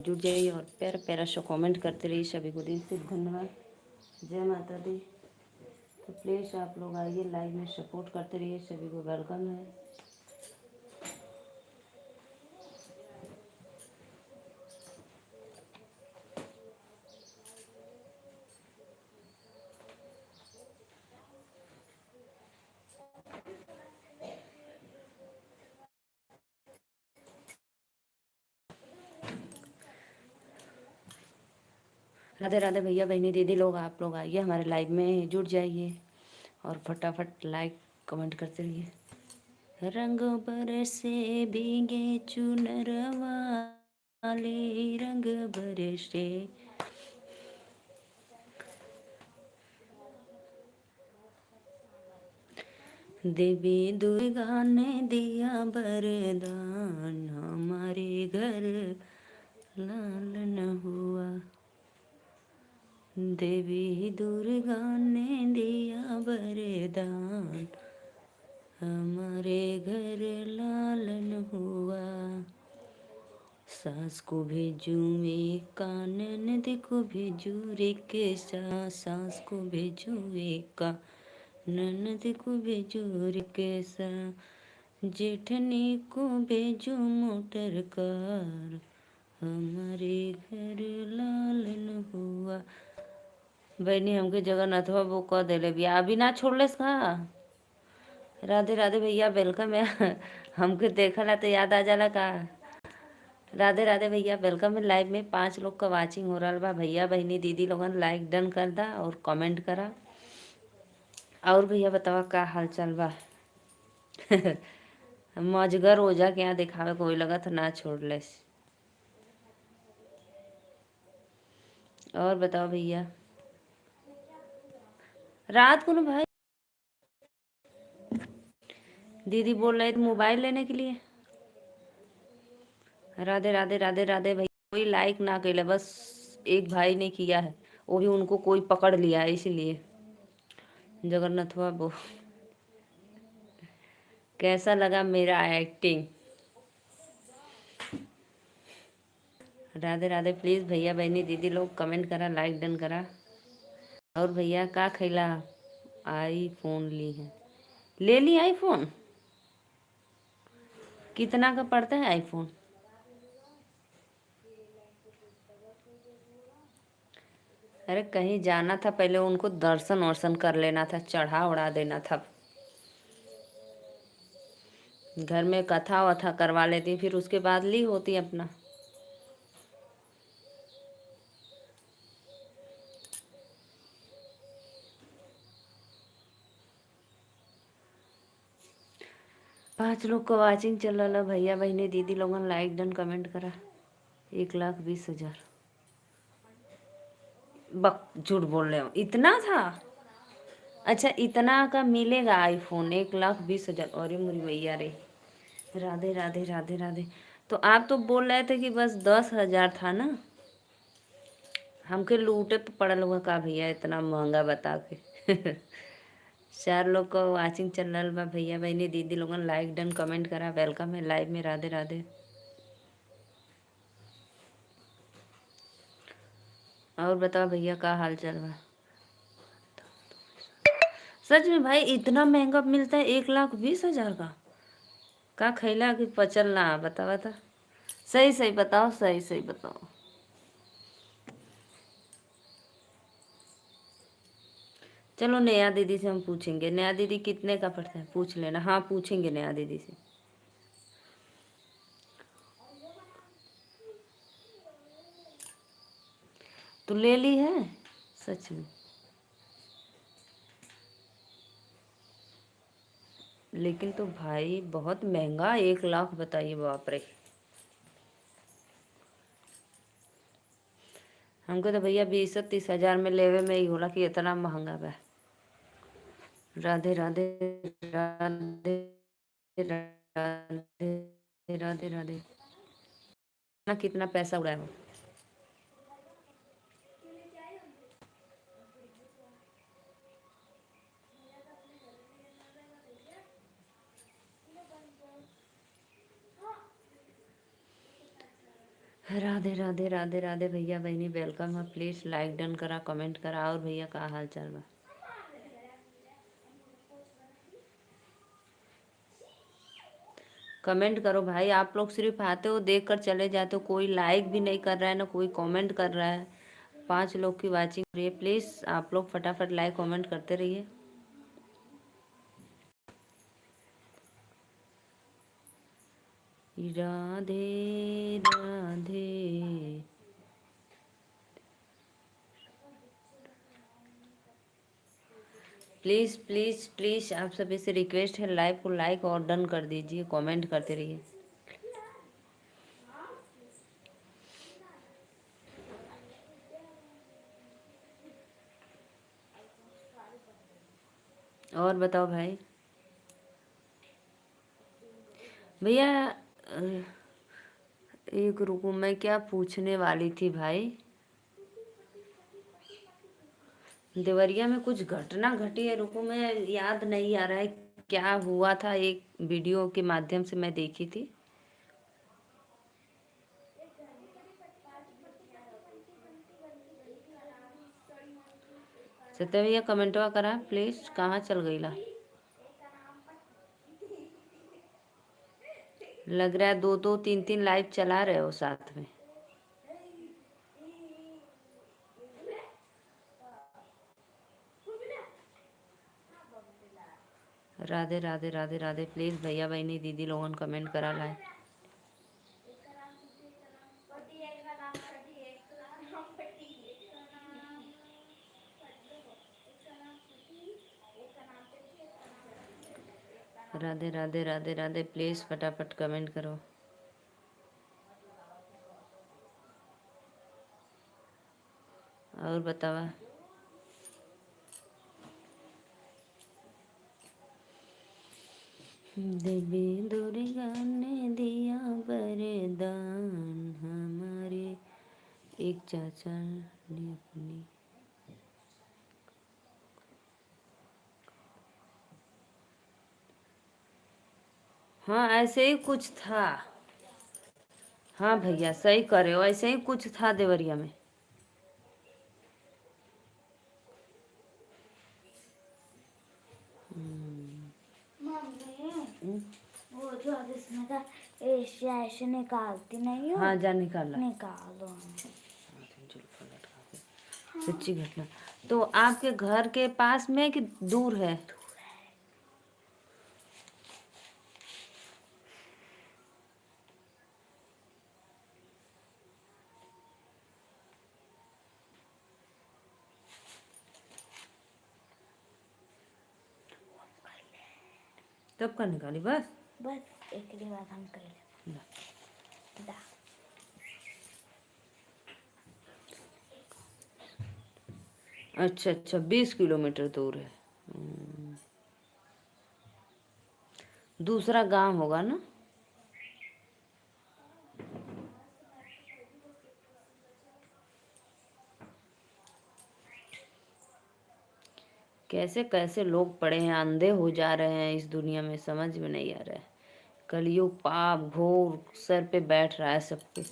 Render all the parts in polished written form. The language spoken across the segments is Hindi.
जुड़ जाइए और प्यारा प्यारा शो कमेंट करते रहिए। सभी को दिल से धन्यवाद। जय माता दी। तो प्लीज़ आप लोग आइए, लाइव में सपोर्ट करते रहिए। सभी को वेलकम है। राधे राधे भैया बहनी दीदी लोग, आप लोग आइए हमारे लाइव में जुड़ जाइए और फटाफट लाइक कमेंट करते रहिए। रंगों पर से भीगे चुनर वाले, रंग बरसे देवी दुर्गा ने दिया वरदान, हमारे घर लालन हुआ। देवी दुर्गा ने दिया वरदान, हमारे घर लालन हुआ। सास को भेजू एक का, ननद को भेजू रे सास को भेजू एक, ननद को भेजू रे जेठनी को भेजू मोटर कार, हमारे घर लालन हुआ। बहनी हमके जगन्नाथ बाबू कह दिले बिया, अभी ना छोड़लेस का। राधे राधे भैया, वेलकम है। हमके देखला तो याद आ जाला का। राधे राधे भैया, वेलकम है। लाइव में 5 लोग का वाचिंग हो रहा बा। भैया बहनी दीदी लोगन लाइक डन कर दा और कमेंट करा। और भैया बतावा का हाल चाल बा। मजगर ओझा के यहाँ दिखावे कोई लगा तो ना छोड़लेस। और बताओ भैया। रात को ना भाई दीदी बोल रहे थे मोबाइल लेने के लिए। राधे राधे राधे राधे भैया। कोई लाइक ना कैले, बस एक भाई ने किया है, वो भी उनको कोई पकड़ लिया है इसीलिए। जगन्नाथ बाबू, कैसा लगा मेरा एक्टिंग। राधे राधे। प्लीज भैया बहनी दीदी लोग कमेंट करा, लाइक डन करा। और भैया का खैला। आईफोन ली है, ले ली आईफोन। कितना का पड़ता है आईफोन। अरे कहीं जाना था, पहले उनको दर्शन वर्शन कर लेना था, चढ़ा उड़ा देना था। घर में कथा वथा करवा लेती, फिर उसके बाद ली होती अपना। पांच लोग को वाचिंग चल रहा। भैया बहनी दीदी लोगन लाइक डन कमेंट करा। 1,20,000। बक झूठ बोल रहे हो, इतना था। अच्छा इतना का मिलेगा आईफोन 1,20,000। अरे मुरी भैया रे। राधे राधे राधे राधे। तो आप तो बोल रहे थे कि बस 10,000 था ना। हमके लूटे पे पड़ल हुआ का भैया, इतना महंगा बता के। 4 लोग को वाचिंग चल रहा बा। भैया बहनी दीदी लोगन लाइक डन कमेंट करा। वेलकम है लाइव में। राधे राधे। और बताओ भैया का हाल चल बा। सच में भाई इतना महंगा मिलता है 1,20,000 का खैला कि पचल ना। बतावा था। सही सही बताओ, सही सही बताओ। चलो नया दीदी से हम पूछेंगे। नया दीदी कितने का पड़ता है पूछ लेना। हाँ पूछेंगे नया दीदी से। तो ले ली है सच में। लेकिन तो भाई बहुत महंगा, 1,00,000 बताइए, बाप रे। हमको तो भैया 20-30 हजार में लेवे में ही होला कि इतना महंगा बा। राधे राधे राधे राधे राधे राधे। ना कितना पैसा उड़ाया हो। राधे राधे राधे राधे भैया बहनी वेलकम है। प्लीज लाइक डन करा, कमेंट करा। और भैया का हाल चाल बा? कमेंट करो भाई। आप लोग सिर्फ आते हो देख कर चले जाते हो, कोई लाइक भी नहीं कर रहा है ना कोई कमेंट कर रहा है। 5 लोग की वाचिंग हो रही है। प्लीज आप लोग फटाफट लाइक कमेंट करते रहिए। Radhe Radhe. Please please please आप सभी से रिक्वेस्ट है, लाइव को लाइक और डन कर दीजिए, कमेंट करते रहिए। और बताओ भाई। भैया एक रुको, मैं क्या पूछने वाली थी भाई। देवरिया में कुछ घटना घटी है, रुको मैं याद नहीं आ रहा है क्या हुआ था। एक वीडियो के माध्यम से मैं देखी थी। सत्य भैया कमेंटवा करा प्लीज, कहाँ चल गई ला? लग रहा है 2 2 3 3 लाइव चला रहे हो साथ में। राधे राधे राधे राधे। प्लीज भैया बहनी दीदी लोगन कमेंट करा लाए। राधे राधे राधे राधे। प्लीज फटाफट कमेंट करो। और बतावा। देवी दुर्गा ने दिया वरदान, हमारे एक चाचा ने अपनी। हाँ ऐसे ही कुछ था। हाँ भैया सही कर रहे हो, ऐसे ही कुछ था देवरिया में। वो जो अब इसमें का एशिया ऐसे निकालती नहीं हो। हाँ जा निकाला। निकालो। सच्ची घटना। तो आपके घर के पास में कि दूर है? तब का निकाली बस। बस एक ही बात हम कर ले। अच्छा अच्छा 20 किलोमीटर दूर है। दूसरा गांव होगा ना? कैसे कैसे लोग पड़े हैं, अंधे हो जा रहे हैं इस दुनिया में, समझ में नहीं आ रहा है। कलयुग पाप घोर सर पे बैठ रहा है सबके।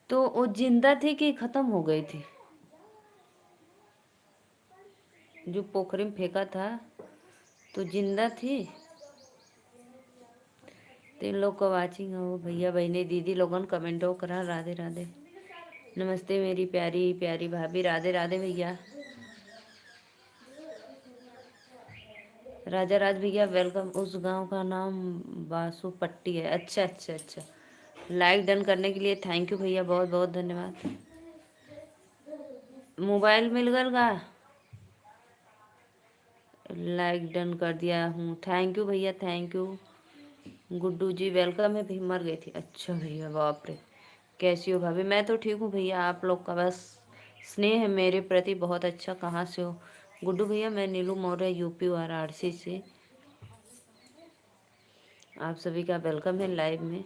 तो वो जिंदा थी कि खत्म हो गई थी? जो पोखरी में फेंका था तो जिंदा थी? 3 लोग का वाचिंग हो। भैया बहनी दीदी लोगन कमेंटो करा। राधे राधे। नमस्ते मेरी प्यारी प्यारी भाभी। राधे राधे भैया। राजा राज भैया वेलकम। उस गांव का नाम बासुपट्टी है। अच्छा अच्छा अच्छा। लाइक डन करने के लिए थैंक यू भैया, बहुत बहुत धन्यवाद। मोबाइल मिल गलगा। लाइक डन कर दिया हूँ, थैंक यू भैया thank you. Guddu ji welcome है। भी मर गई थी? अच्छा भैया बाप रे। कैसी हो भाभी? मैं तो ठीक हूँ भैया, आप लोग का बस स्नेह है मेरे प्रति बहुत अच्छा। कहाँ से हो गुड्डू भैया? मैं नीलू मौर्य यूपी वाराणसी से। आप सभी का वेलकम है लाइव में।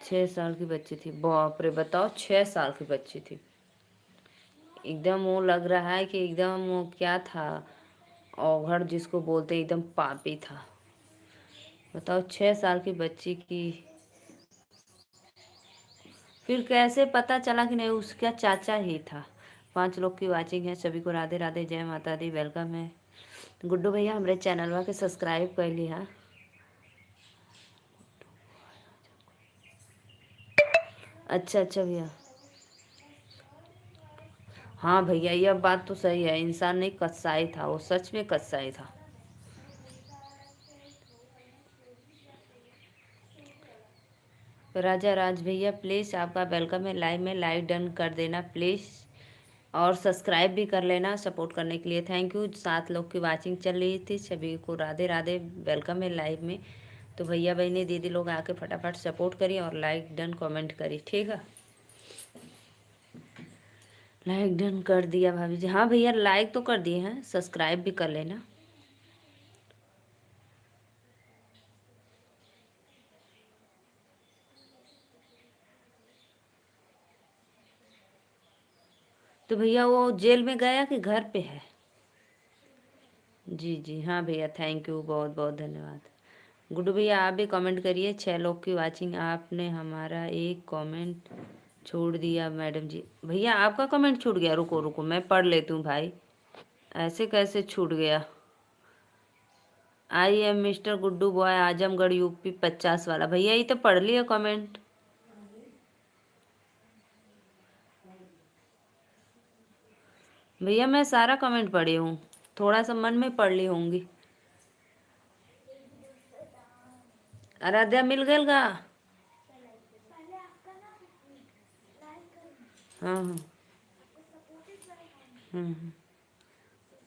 6 साल की बच्ची थी? बाप रे बताओ, 6 साल की बच्ची थी। एकदम वो लग रहा है कि एकदम वो क्या था, औघड़ जिसको बोलते, एकदम पापी था। बताओ 6 साल की बच्ची की, फिर कैसे पता चला कि नहीं उसका चाचा ही था। 5 लोग की वाचिंग है, सभी को राधे राधे, जय माता दी, वेलकम है। गुड्डू भैया हमारे चैनल के सब्सक्राइब कर लिया। अच्छा अच्छा भैया, हाँ भैया यह बात तो सही है, इंसान नहीं कसाई था, वो सच में कसाई था। राजा राज भैया प्लीज़ आपका वेलकम है लाइव में, लाइक डन कर देना प्लीज़, और सब्सक्राइब भी कर लेना सपोर्ट करने के लिए। Thank you. 7 लोग की वाचिंग चल रही थी, सभी को राधे राधे, वेलकम है लाइव में। तो भैया बहनी दीदी लोग आके फटाफट सपोर्ट करिए और लाइक डन कमेंट करिए, ठीक है। लाइक डन कर दिया भाभी जी, हाँ भैया लाइक तो कर दिए हैं, सब्सक्राइब भी कर लेना। तो भैया वो जेल में गया कि घर पे है? जी जी हाँ भैया, थैंक यू, बहुत बहुत धन्यवाद। गुड्डू भैया आप भी कमेंट करिए। 6 लोग की वाचिंग, आपने हमारा एक कमेंट छोड़ दिया मैडम जी। भैया आपका कमेंट छूट गया, रुको रुको मैं पढ़ लेती हूँ भाई, ऐसे कैसे छूट गया। I am mister Guddu boy, Azamgarh UP 50 वाला। भैया ये तो पढ़ लिया कमेंट। भैया मैं सारा कमेंट पढ़ी हूँ, थोड़ा सा मन में पढ़ ली होंगी। आराध्या मिल गए गा? हाँ हाँ।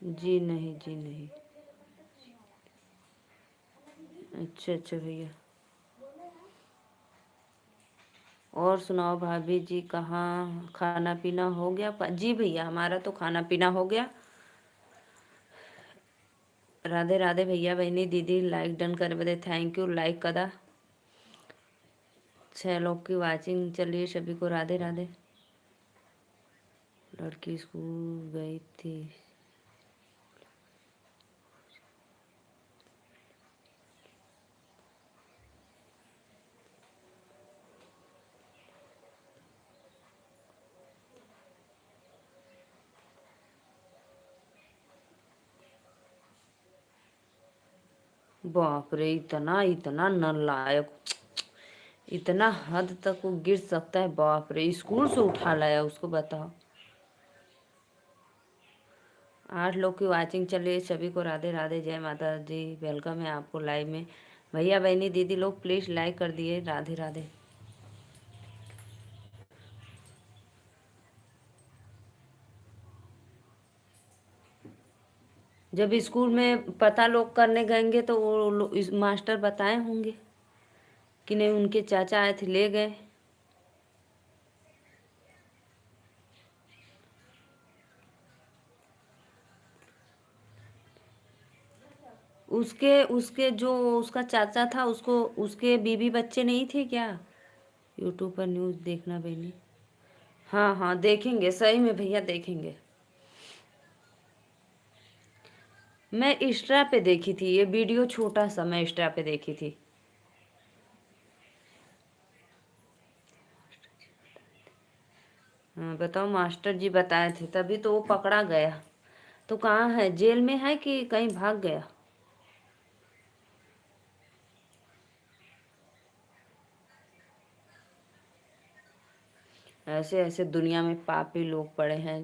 जी नहीं जी नहीं। अच्छा अच्छा भैया, और सुनाओ भाभी जी, कहाँ खाना पीना हो गया? जी भैया हमारा तो खाना पीना हो गया। राधे राधे भैया बहनी दीदी, लाइक डन करे बदे थैंक यू, लाइक कदा। 6 लोग की वाचिंग चल रही है, सभी को राधे राधे। लड़की स्कूल गई थी। बाप रे, इतना इतना नालायक, इतना हद तक वो गिर सकता है? बाप रे, स्कूल से उठा लाया उसको, बताओ। 8 लोग की वाचिंग चल रही है, सभी को राधे राधे, जय माता दी, वेलकम है आपको लाइव में। भैया बहनी दीदी लोग प्लीज़ लाइक कर दिए, राधे राधे। जब स्कूल में पता लोग करने गएंगे तो मास्टर बताए होंगे कि नहीं उनके चाचा आए थे ले गए। उसके उसके जो उसका चाचा था, उसको उसके बीवी बच्चे नहीं थे क्या? यूट्यूब पर न्यूज़ देखना बहनी। हाँ हाँ देखेंगे, सही में भैया देखेंगे। मैं इंस्टा पे देखी थी ये वीडियो, छोटा सा मैं इंस्टा पे देखी थी। हाँ बताओ, मास्टर जी बताए थे तभी तो वो पकड़ा गया। तो कहाँ है, जेल में है कि कहीं भाग गया? ऐसे ऐसे दुनिया में पापी लोग पड़े हैं।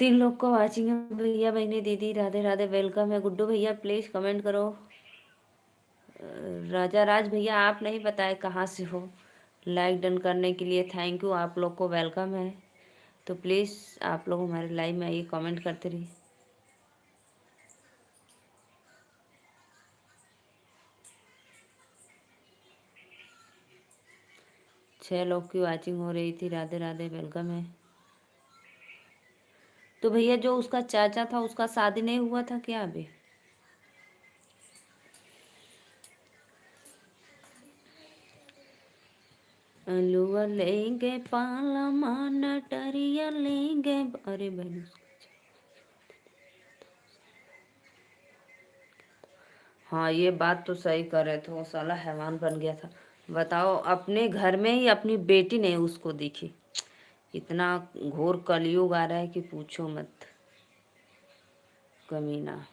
3 लोग को वाचिंग है, भैया बहनी दीदी राधे राधे, वेलकम है। गुड्डू भैया प्लीज कमेंट करो। राजा राज भैया आप नहीं बताए कहाँ से हो, लाइक डन करने के लिए थैंक यू, आप लोग को वेलकम है। तो प्लीज़ आप लोग हमारे लाइव में आइए, कमेंट करते रहिए। 6 लोग की वाचिंग हो रही थी, राधे राधे, वेलकम है। तो भैया जो उसका चाचा था उसका शादी नहीं हुआ था क्या अभी? अलुआ लेंगे पालमा नटरिया लेंगे। अरे बहन, हाँ ये बात तो सही कर रहे थे, वो साला हैवान बन गया था। बताओ, अपने घर में ही अपनी बेटी ने उसको देखी। इतना घोर कलयुग आ रहा है कि पूछो मत। कमीना।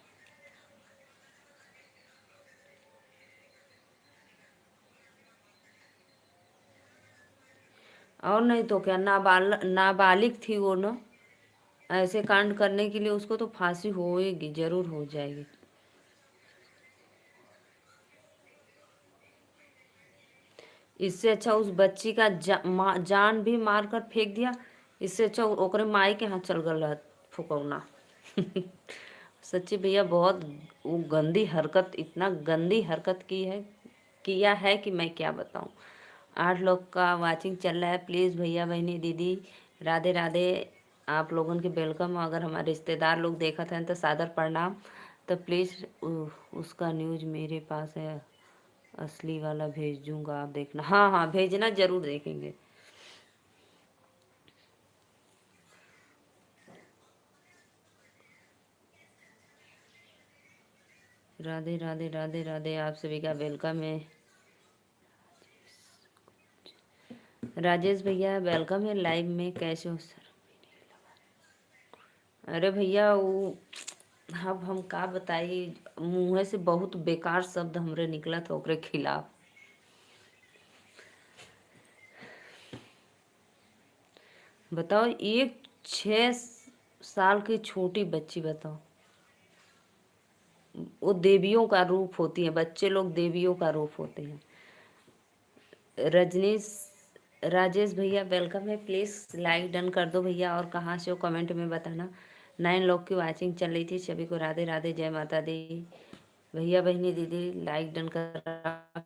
और नहीं तो क्या, नाबालिग थी वो ना। ऐसे कांड करने के लिए उसको तो फांसी होएगी, जरूर हो जाएगी। इससे अच्छा उस बच्ची का जान भी मार कर फेंक दिया। इससे अच्छा ओकरे माई के हाथ चल गल फुकौना। सच्ची भैया, बहुत वो गंदी हरकत, इतना गंदी हरकत किया है कि मैं क्या बताऊं। 8 लोग का वाचिंग चल रहा है। प्लीज़ भैया बहनी दीदी, राधे राधे। आप लोगों के वेलकम। अगर हमारे रिश्तेदार लोग देखा था तो सादर प्रणाम। तो प्लीज़ उसका न्यूज मेरे पास है, असली वाला भेज दूंगा, आप देखना। हाँ हाँ भेजना, जरूर देखेंगे। राधे राधे राधे राधे, आप सभी का वेलकम है। राजेश भैया वेलकम है लाइव में, कैसे हो सर? अरे भैया वो, अब हम का बताई, मुँह से बहुत बेकार शब्द हमरे निकला था ओकरे खिलाफ। बताओ, एक 6 साल की छोटी बच्ची, बताओ, वो देवियों का रूप होती है, बच्चे लोग देवियों का रूप होते हैं। रजनीश, राजेश भैया वेलकम है। प्लीज़ लाइक डन कर दो भैया, और कहाँ से हो कमेंट में बताना। 9 लोग की वाचिंग चल रही थी, सभी को राधे राधे, जय माता दी। भैया बहनी दीदी लाइक डन करा।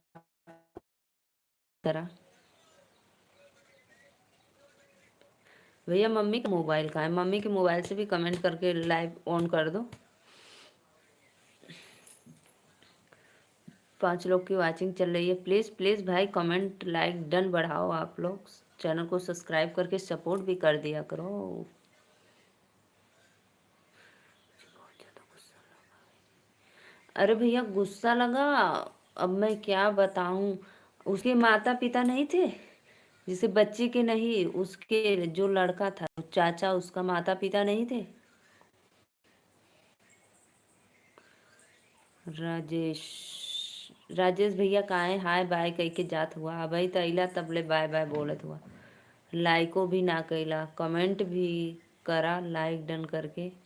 भैया मम्मी का मोबाइल कहाँ है? मम्मी के मोबाइल से भी कमेंट करके लाइव ऑन कर दो। 5 लोग की वाचिंग चल रही है। प्लीज़ प्लीज़ भाई, कमेंट लाइक डन बढ़ाओ। आप लोग चैनल को सब्सक्राइब करके सपोर्ट भी कर दिया करो। अरे भैया गुस्सा लगा, अब मैं क्या बताऊं। उसके माता पिता नहीं थे, जिसे बच्ची के नहीं, उसके जो लड़का था चाचा, उसका माता पिता नहीं थे। राजेश, राजेश भैया कहाँ है? हाय बाय कह के जात हुआ, अबही तैला तबले बाय बाय बोलत हुआ। लाइको भी ना कैला, कमेंट भी करा लाइक डन करके।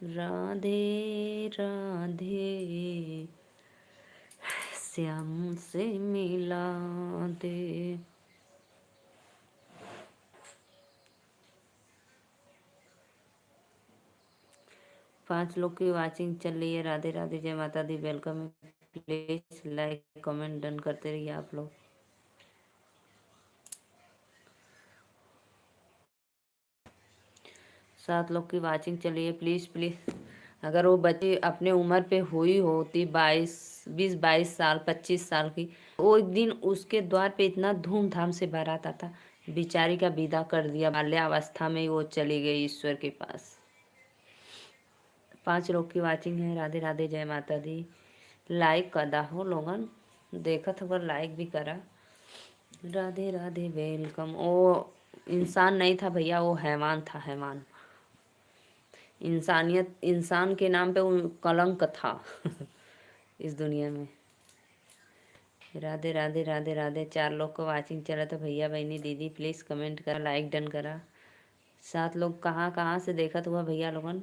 राधे राधे श्याम से मिला दे। 5 लोग की वाचिंग चल रही है। राधे राधे, जय माता दी, वेलकम है। प्लीज लाइक कमेंट डन करते रहिए आप लोग। सात लोग की वाचिंग चल रही है। प्लीज प्लीज, अगर वो बच्ची अपने उम्र पे हुई होती, 20 22 साल 25 साल की, वो एक दिन उसके द्वार पे इतना धूमधाम से बारात आता। बेचारी का विदा कर दिया, बाल्यावस्था में ही वो चली गई ईश्वर के पास। 5 लोग की वाचिंग है। राधे राधे, जय माता दी। लाइक कदा हो लोगन, देखा था अगर लाइक भी करा। राधे राधे वेलकम। वो इंसान नहीं था भैया, वो हैवान था, हैवान। इंसानियत, इंसान के नाम पे वो कलंक था इस दुनिया में। राधे राधे राधे राधे। 4 लोग को वाचिंग चला तो भैया बहनी दीदी प्लीज़ कमेंट करा, लाइक डन करा। 7 लोग कहाँ कहाँ से देखा हुआ भैया लोगन?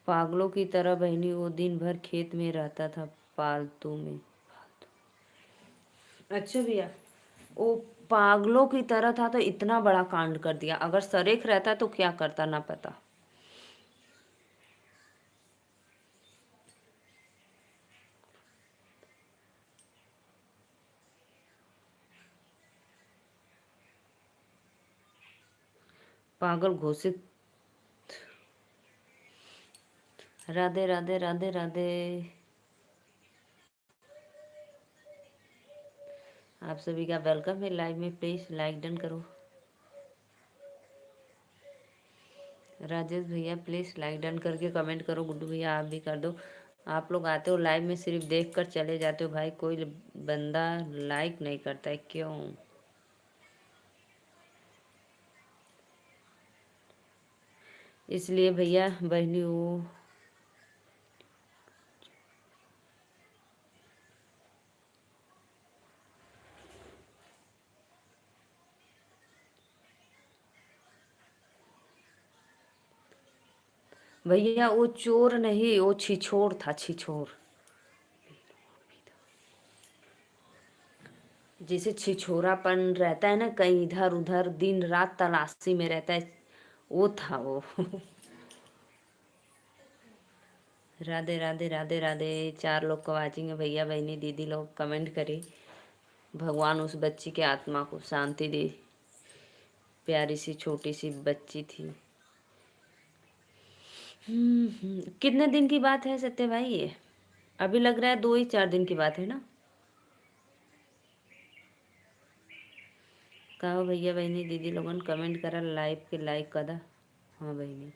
पागलों की तरह बहनी वो दिन भर खेत में रहता था, पालतू में। अच्छा भैया, वो पागलों की तरह था तो इतना बड़ा कांड कर दिया। अगर सरेख रहता तो क्या करता ना पता। पागल घोषित। राधे राधे राधे राधे। आप सभी का वेलकम है लाइव में, प्लीज लाइक डन करो। राजेश भैया प्लीज लाइक डन करके कमेंट करो। गुड्डू भैया आप भी कर दो। आप लोग आते हो लाइव में सिर्फ देख कर चले जाते हो भाई, कोई बंदा लाइक नहीं करता है, क्यों? इसलिए भैया बहनी वो भैया वो चोर नहीं, वो छिछोर था, छिछोर। जिसे छिछोरापन रहता है ना, कहीं इधर उधर दिन रात तलाशी में रहता है, वो था वो। राधे राधे राधे राधे। 4 लोग को वाचिंग है, भैया बहनी दीदी लोग कमेंट करे। भगवान उस बच्ची के आत्मा को शांति दे। प्यारी सी छोटी सी बच्ची थी। कितने दिन की बात है सत्य भाई ये? अभी लग रहा है 2 ही 4 दिन की बात है ना। कहो भैया बहनी दीदी लोगन कमेंट करा, लाइव के लाइक कदा। हाँ बहनी।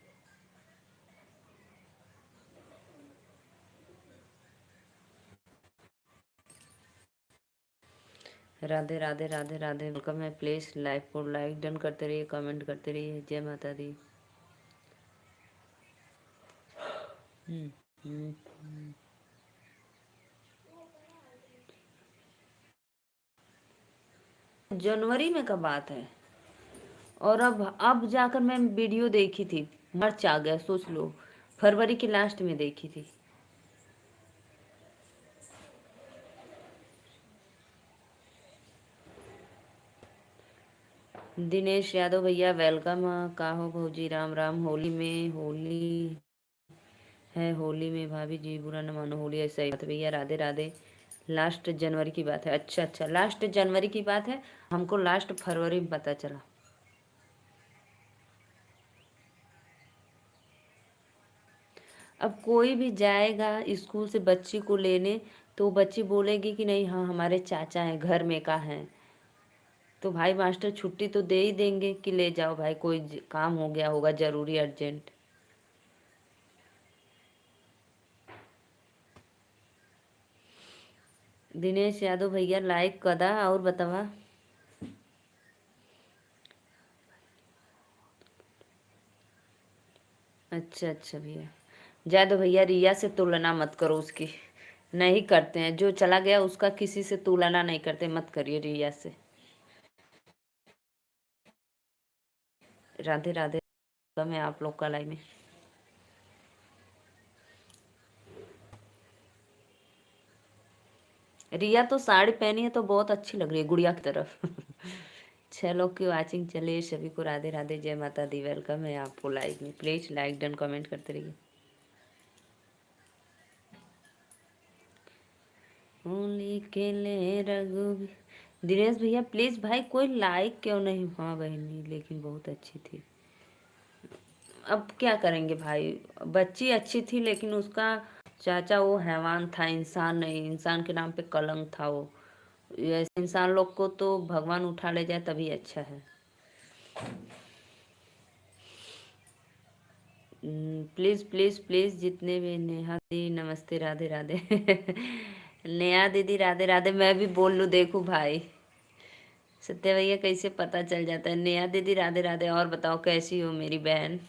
राधे राधे राधे राधे। वेलकम है, प्लीज लाइव को लाइक डन करते रहिए, कमेंट करते रहिए। जय माता दी। हम्म, हम्म, जनवरी में का बात है। और अब जाकर मैं वीडियो देखी थी, मार्च आ गया सोच लो। फरवरी के लास्ट में देखी थी। दिनेश यादव भैया वेलकम। का हो भौजी? राम राम। होली में होली है, होली में भाभी जी बुरा न मानो, होली ऐसा ही बात है भैया। राधे राधे। लास्ट जनवरी की बात है। अच्छा अच्छा, लास्ट जनवरी की बात है। हमको लास्ट फरवरी में पता चला। अब कोई भी जाएगा स्कूल से बच्ची को लेने, तो बच्ची बोलेगी कि नहीं हाँ हमारे चाचा हैं घर में का हैं, तो भाई मास्टर छुट्टी तो दे ही देंगे कि ले जाओ भाई, कोई काम हो गया होगा जरूरी अर्जेंट। दिनेश यादव भैया लाइक कदा और बतावा। अच्छा अच्छा भैया। जादव भैया रिया से तुलना मत करो उसकी। नहीं करते हैं, जो चला गया उसका किसी से तुलना नहीं करते, मत करिए रिया से। राधे राधे। मैं आप लोग का लाइव में। रिया तो साड़ी पहनी है तो बहुत अच्छी लग रही है गुड़िया की तरफ। 6 लोग की वाचिंग चले, सभी को राधे राधे, जय माता दी। वेलकम है आपको लाइव में, प्लीज लाइक डन कमेंट करते रहिए। होली खेले रघुवीर। दिनेश भैया प्लीज भाई कोई लाइक क्यों नहीं? हाँ बहनी लेकिन बहुत अच्छी थी। अब क्या करेंगे भाई, बच्ची अच्छी थी लेकिन उसका चाचा वो हैवान था, इंसान नहीं। इंसान के नाम पे कलंक था वो। ऐसे इंसान लोग को तो भगवान उठा ले जाए तभी अच्छा है। प्लीज प्लीज प्लीज जितने भी, नेहा दी नमस्ते राधे राधे। नेहा दीदी राधे राधे। मैं भी बोल लूँ देखो भाई, सत्य भैया कैसे पता चल जाता है। नेहा दीदी राधे राधे। और बताओ कैसी हो मेरी बहन?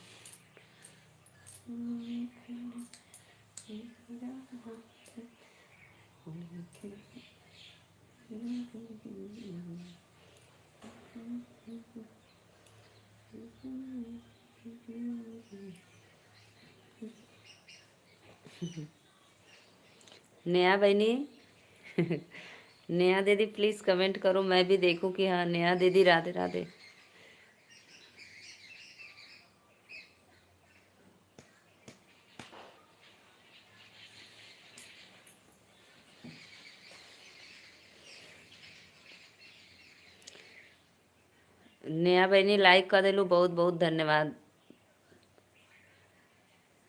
नेहा बहनी। नेहा दीदी प्लीज कमेंट करो, मैं भी देखूं कि हाँ नेहा दीदी राधे राधे। नेहा बहनी लाइक कर दिलू, बहुत बहुत धन्यवाद।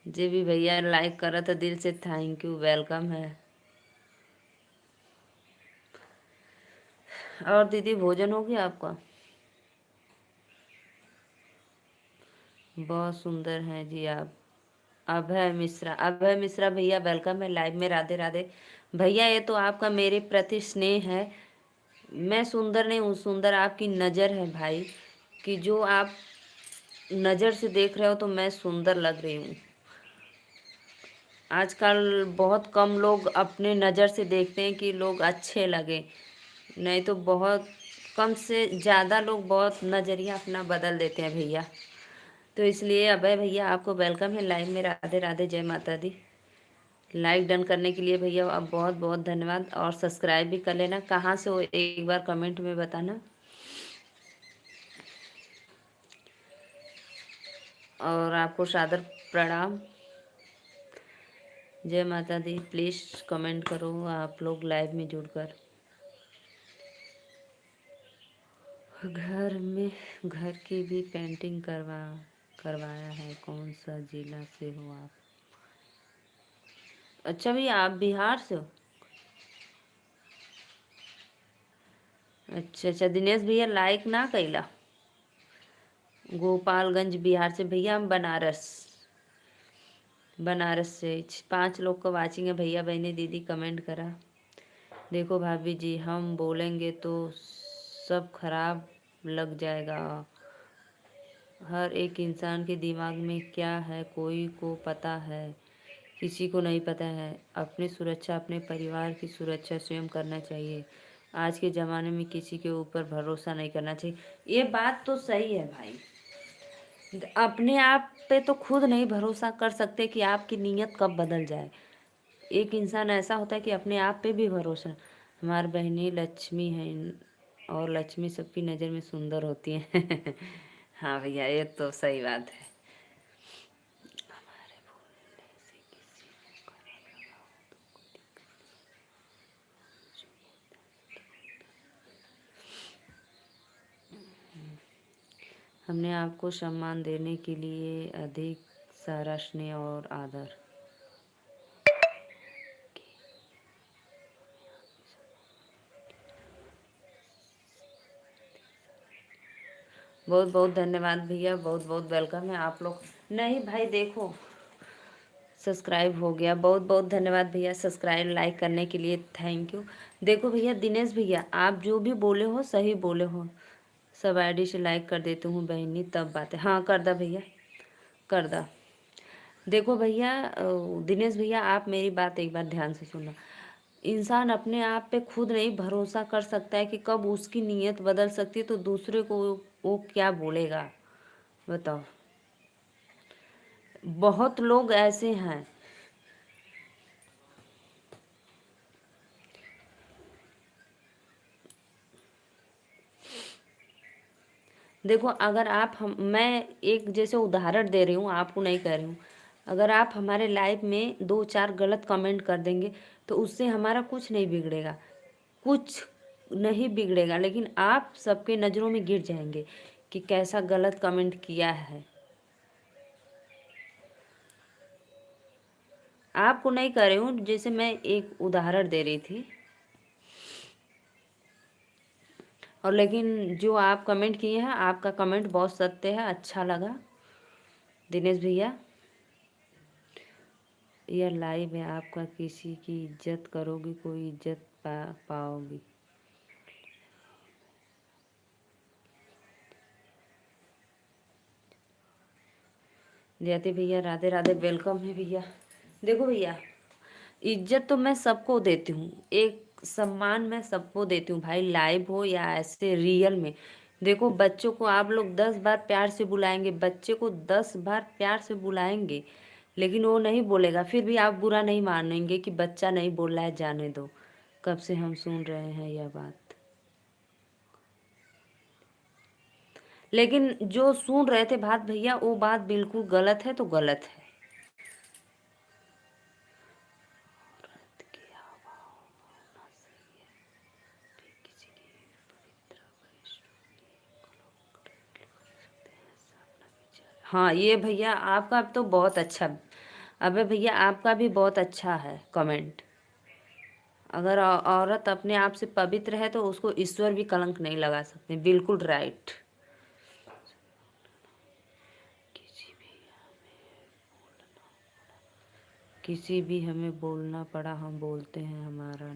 जे भी भैया लाइक करा तो दिल से थैंक यू, वेलकम है। और दीदी भोजन हो गया आपका? बहुत सुंदर हैं जी आप। अभय मिश्रा, अभय मिश्रा भैया वेलकम है लाइव में, राधे राधे। भैया ये तो आपका मेरे प्रति स्नेह है। मैं सुंदर नहीं हूँ, सुंदर आपकी नज़र है भाई, कि जो आप नज़र से देख रहे हो तो मैं सुंदर लग रही हूँ। आजकल बहुत कम लोग अपने नज़र से देखते हैं कि लोग अच्छे लगे, नहीं तो बहुत कम से ज़्यादा लोग बहुत नज़रिया अपना बदल देते हैं भैया। तो इसलिए अभय भैया आपको वेलकम है लाइव में, राधे राधे, जय माता दी। लाइक डन करने के लिए भैया आप बहुत बहुत धन्यवाद, और सब्सक्राइब भी कर लेना। कहाँ से हो एक बार कमेंट में बताना। और आपको सादर प्रणाम, जय माता दी। प्लीज़ कमेंट करो आप लोग लाइव में जुड़कर। घर की भी पेंटिंग करवाया है। कौन सा जिला से हो आप? अच्छा भैया आप बिहार से हो? अच्छा अच्छा, दिनेश भैया लाइक ना कैला। गोपालगंज बिहार से भैया, हम बनारस से। 5 लोग का वाचिंग है भैया बहनी दीदी कमेंट करा। देखो भाभी जी, हम बोलेंगे तो सब खराब लग जाएगा। हर एक इंसान के दिमाग में क्या है कोई को पता है, किसी को नहीं पता है। अपनी सुरक्षा, अपने परिवार की सुरक्षा स्वयं करना चाहिए। आज के ज़माने में किसी के ऊपर भरोसा नहीं करना चाहिए। ये बात तो सही है भाई। अपने आप पे तो खुद नहीं भरोसा कर सकते कि आपकी नीयत कब बदल जाए। एक इंसान ऐसा होता है कि अपने आप पे भी भरोसा। हमारी बहनी लक्ष्मी है, और लक्ष्मी सबकी नज़र में सुंदर होती है। हाँ भैया ये तो सही बात है। हमने आपको सम्मान देने के लिए अधिक सारा स्नेह और आदर। बहुत बहुत धन्यवाद भैया, बहुत बहुत वेलकम है आप लोग। नहीं भाई देखो, सब्सक्राइब हो गया, बहुत बहुत धन्यवाद भैया सब्सक्राइब लाइक करने के लिए, थैंक यू। देखो भैया दिनेश भैया, आप जो भी बोले हो सही बोले हो। सब आईडी से लाइक कर देती हूँ बहनी, तब बात है। हाँ कर दा भैया, कर दा। देखो भैया दिनेश भैया, आप मेरी बात एक बार ध्यान से सुनना। इंसान अपने आप पे खुद नहीं भरोसा कर सकता है कि कब उसकी नीयत बदल सकती है, तो दूसरे को वो क्या बोलेगा बताओ। बहुत लोग ऐसे हैं। देखो अगर मैं एक जैसे उदाहरण दे रही हूँ, आपको नहीं कह रही हूँ। अगर आप हमारे लाइव में 2-4 गलत कमेंट कर देंगे तो उससे हमारा कुछ नहीं बिगड़ेगा, कुछ नहीं बिगड़ेगा, लेकिन आप सबके नज़रों में गिर जाएंगे कि कैसा गलत कमेंट किया है। आपको नहीं कह रही हूँ, जैसे मैं एक उदाहरण दे रही थी। और लेकिन जो आप कमेंट किए हैं, आपका कमेंट बहुत सत्य है, अच्छा लगा दिनेश भैया। यह लाइव है, आपका किसी की इज्जत करोगी कोई इज्जत पाओगी। जयती भैया राधे राधे, वेलकम है भैया। देखो भैया, इज्जत तो मैं सबको देती हूँ, एक सम्मान मैं सबको देती हूँ भाई, लाइव हो या ऐसे रियल में। देखो बच्चों को आप लोग 10 बार प्यार से बुलाएंगे, बच्चे को 10 बार प्यार से बुलाएंगे, लेकिन वो नहीं बोलेगा, फिर भी आप बुरा नहीं मानेंगे कि बच्चा नहीं बोल रहा है, जाने दो। कब से हम सुन रहे हैं यह बात, लेकिन जो सुन रहे थे बात भैया, वो बात बिल्कुल गलत है तो गलत है। हाँ ये भैया आपका तो बहुत अच्छा। अबे भैया आपका भी बहुत अच्छा है कमेंट। अगर औरत अपने आप से पवित्र है तो उसको ईश्वर भी कलंक नहीं लगा सकते। बिल्कुल राइट। किसी भी हमें बोलना पड़ा हम बोलते हैं हमारा।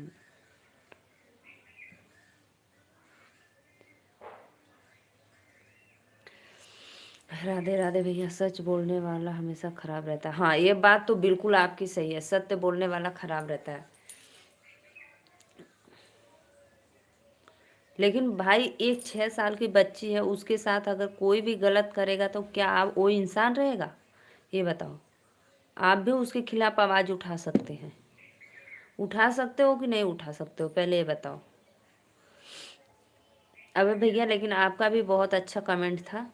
राधे राधे भैया। सच बोलने वाला हमेशा खराब रहता है। हाँ ये बात तो बिल्कुल आपकी सही है, सत्य बोलने वाला खराब रहता है। लेकिन भाई एक 6 साल की बच्ची है, उसके साथ अगर कोई भी गलत करेगा तो क्या आप वो इंसान रहेगा? ये बताओ। आप भी उसके खिलाफ आवाज उठा सकते हैं। उठा सकते हो कि नहीं उठा सकते हो, पहले ये बताओ। अबे भैया लेकिन आपका भी बहुत अच्छा कमेंट था।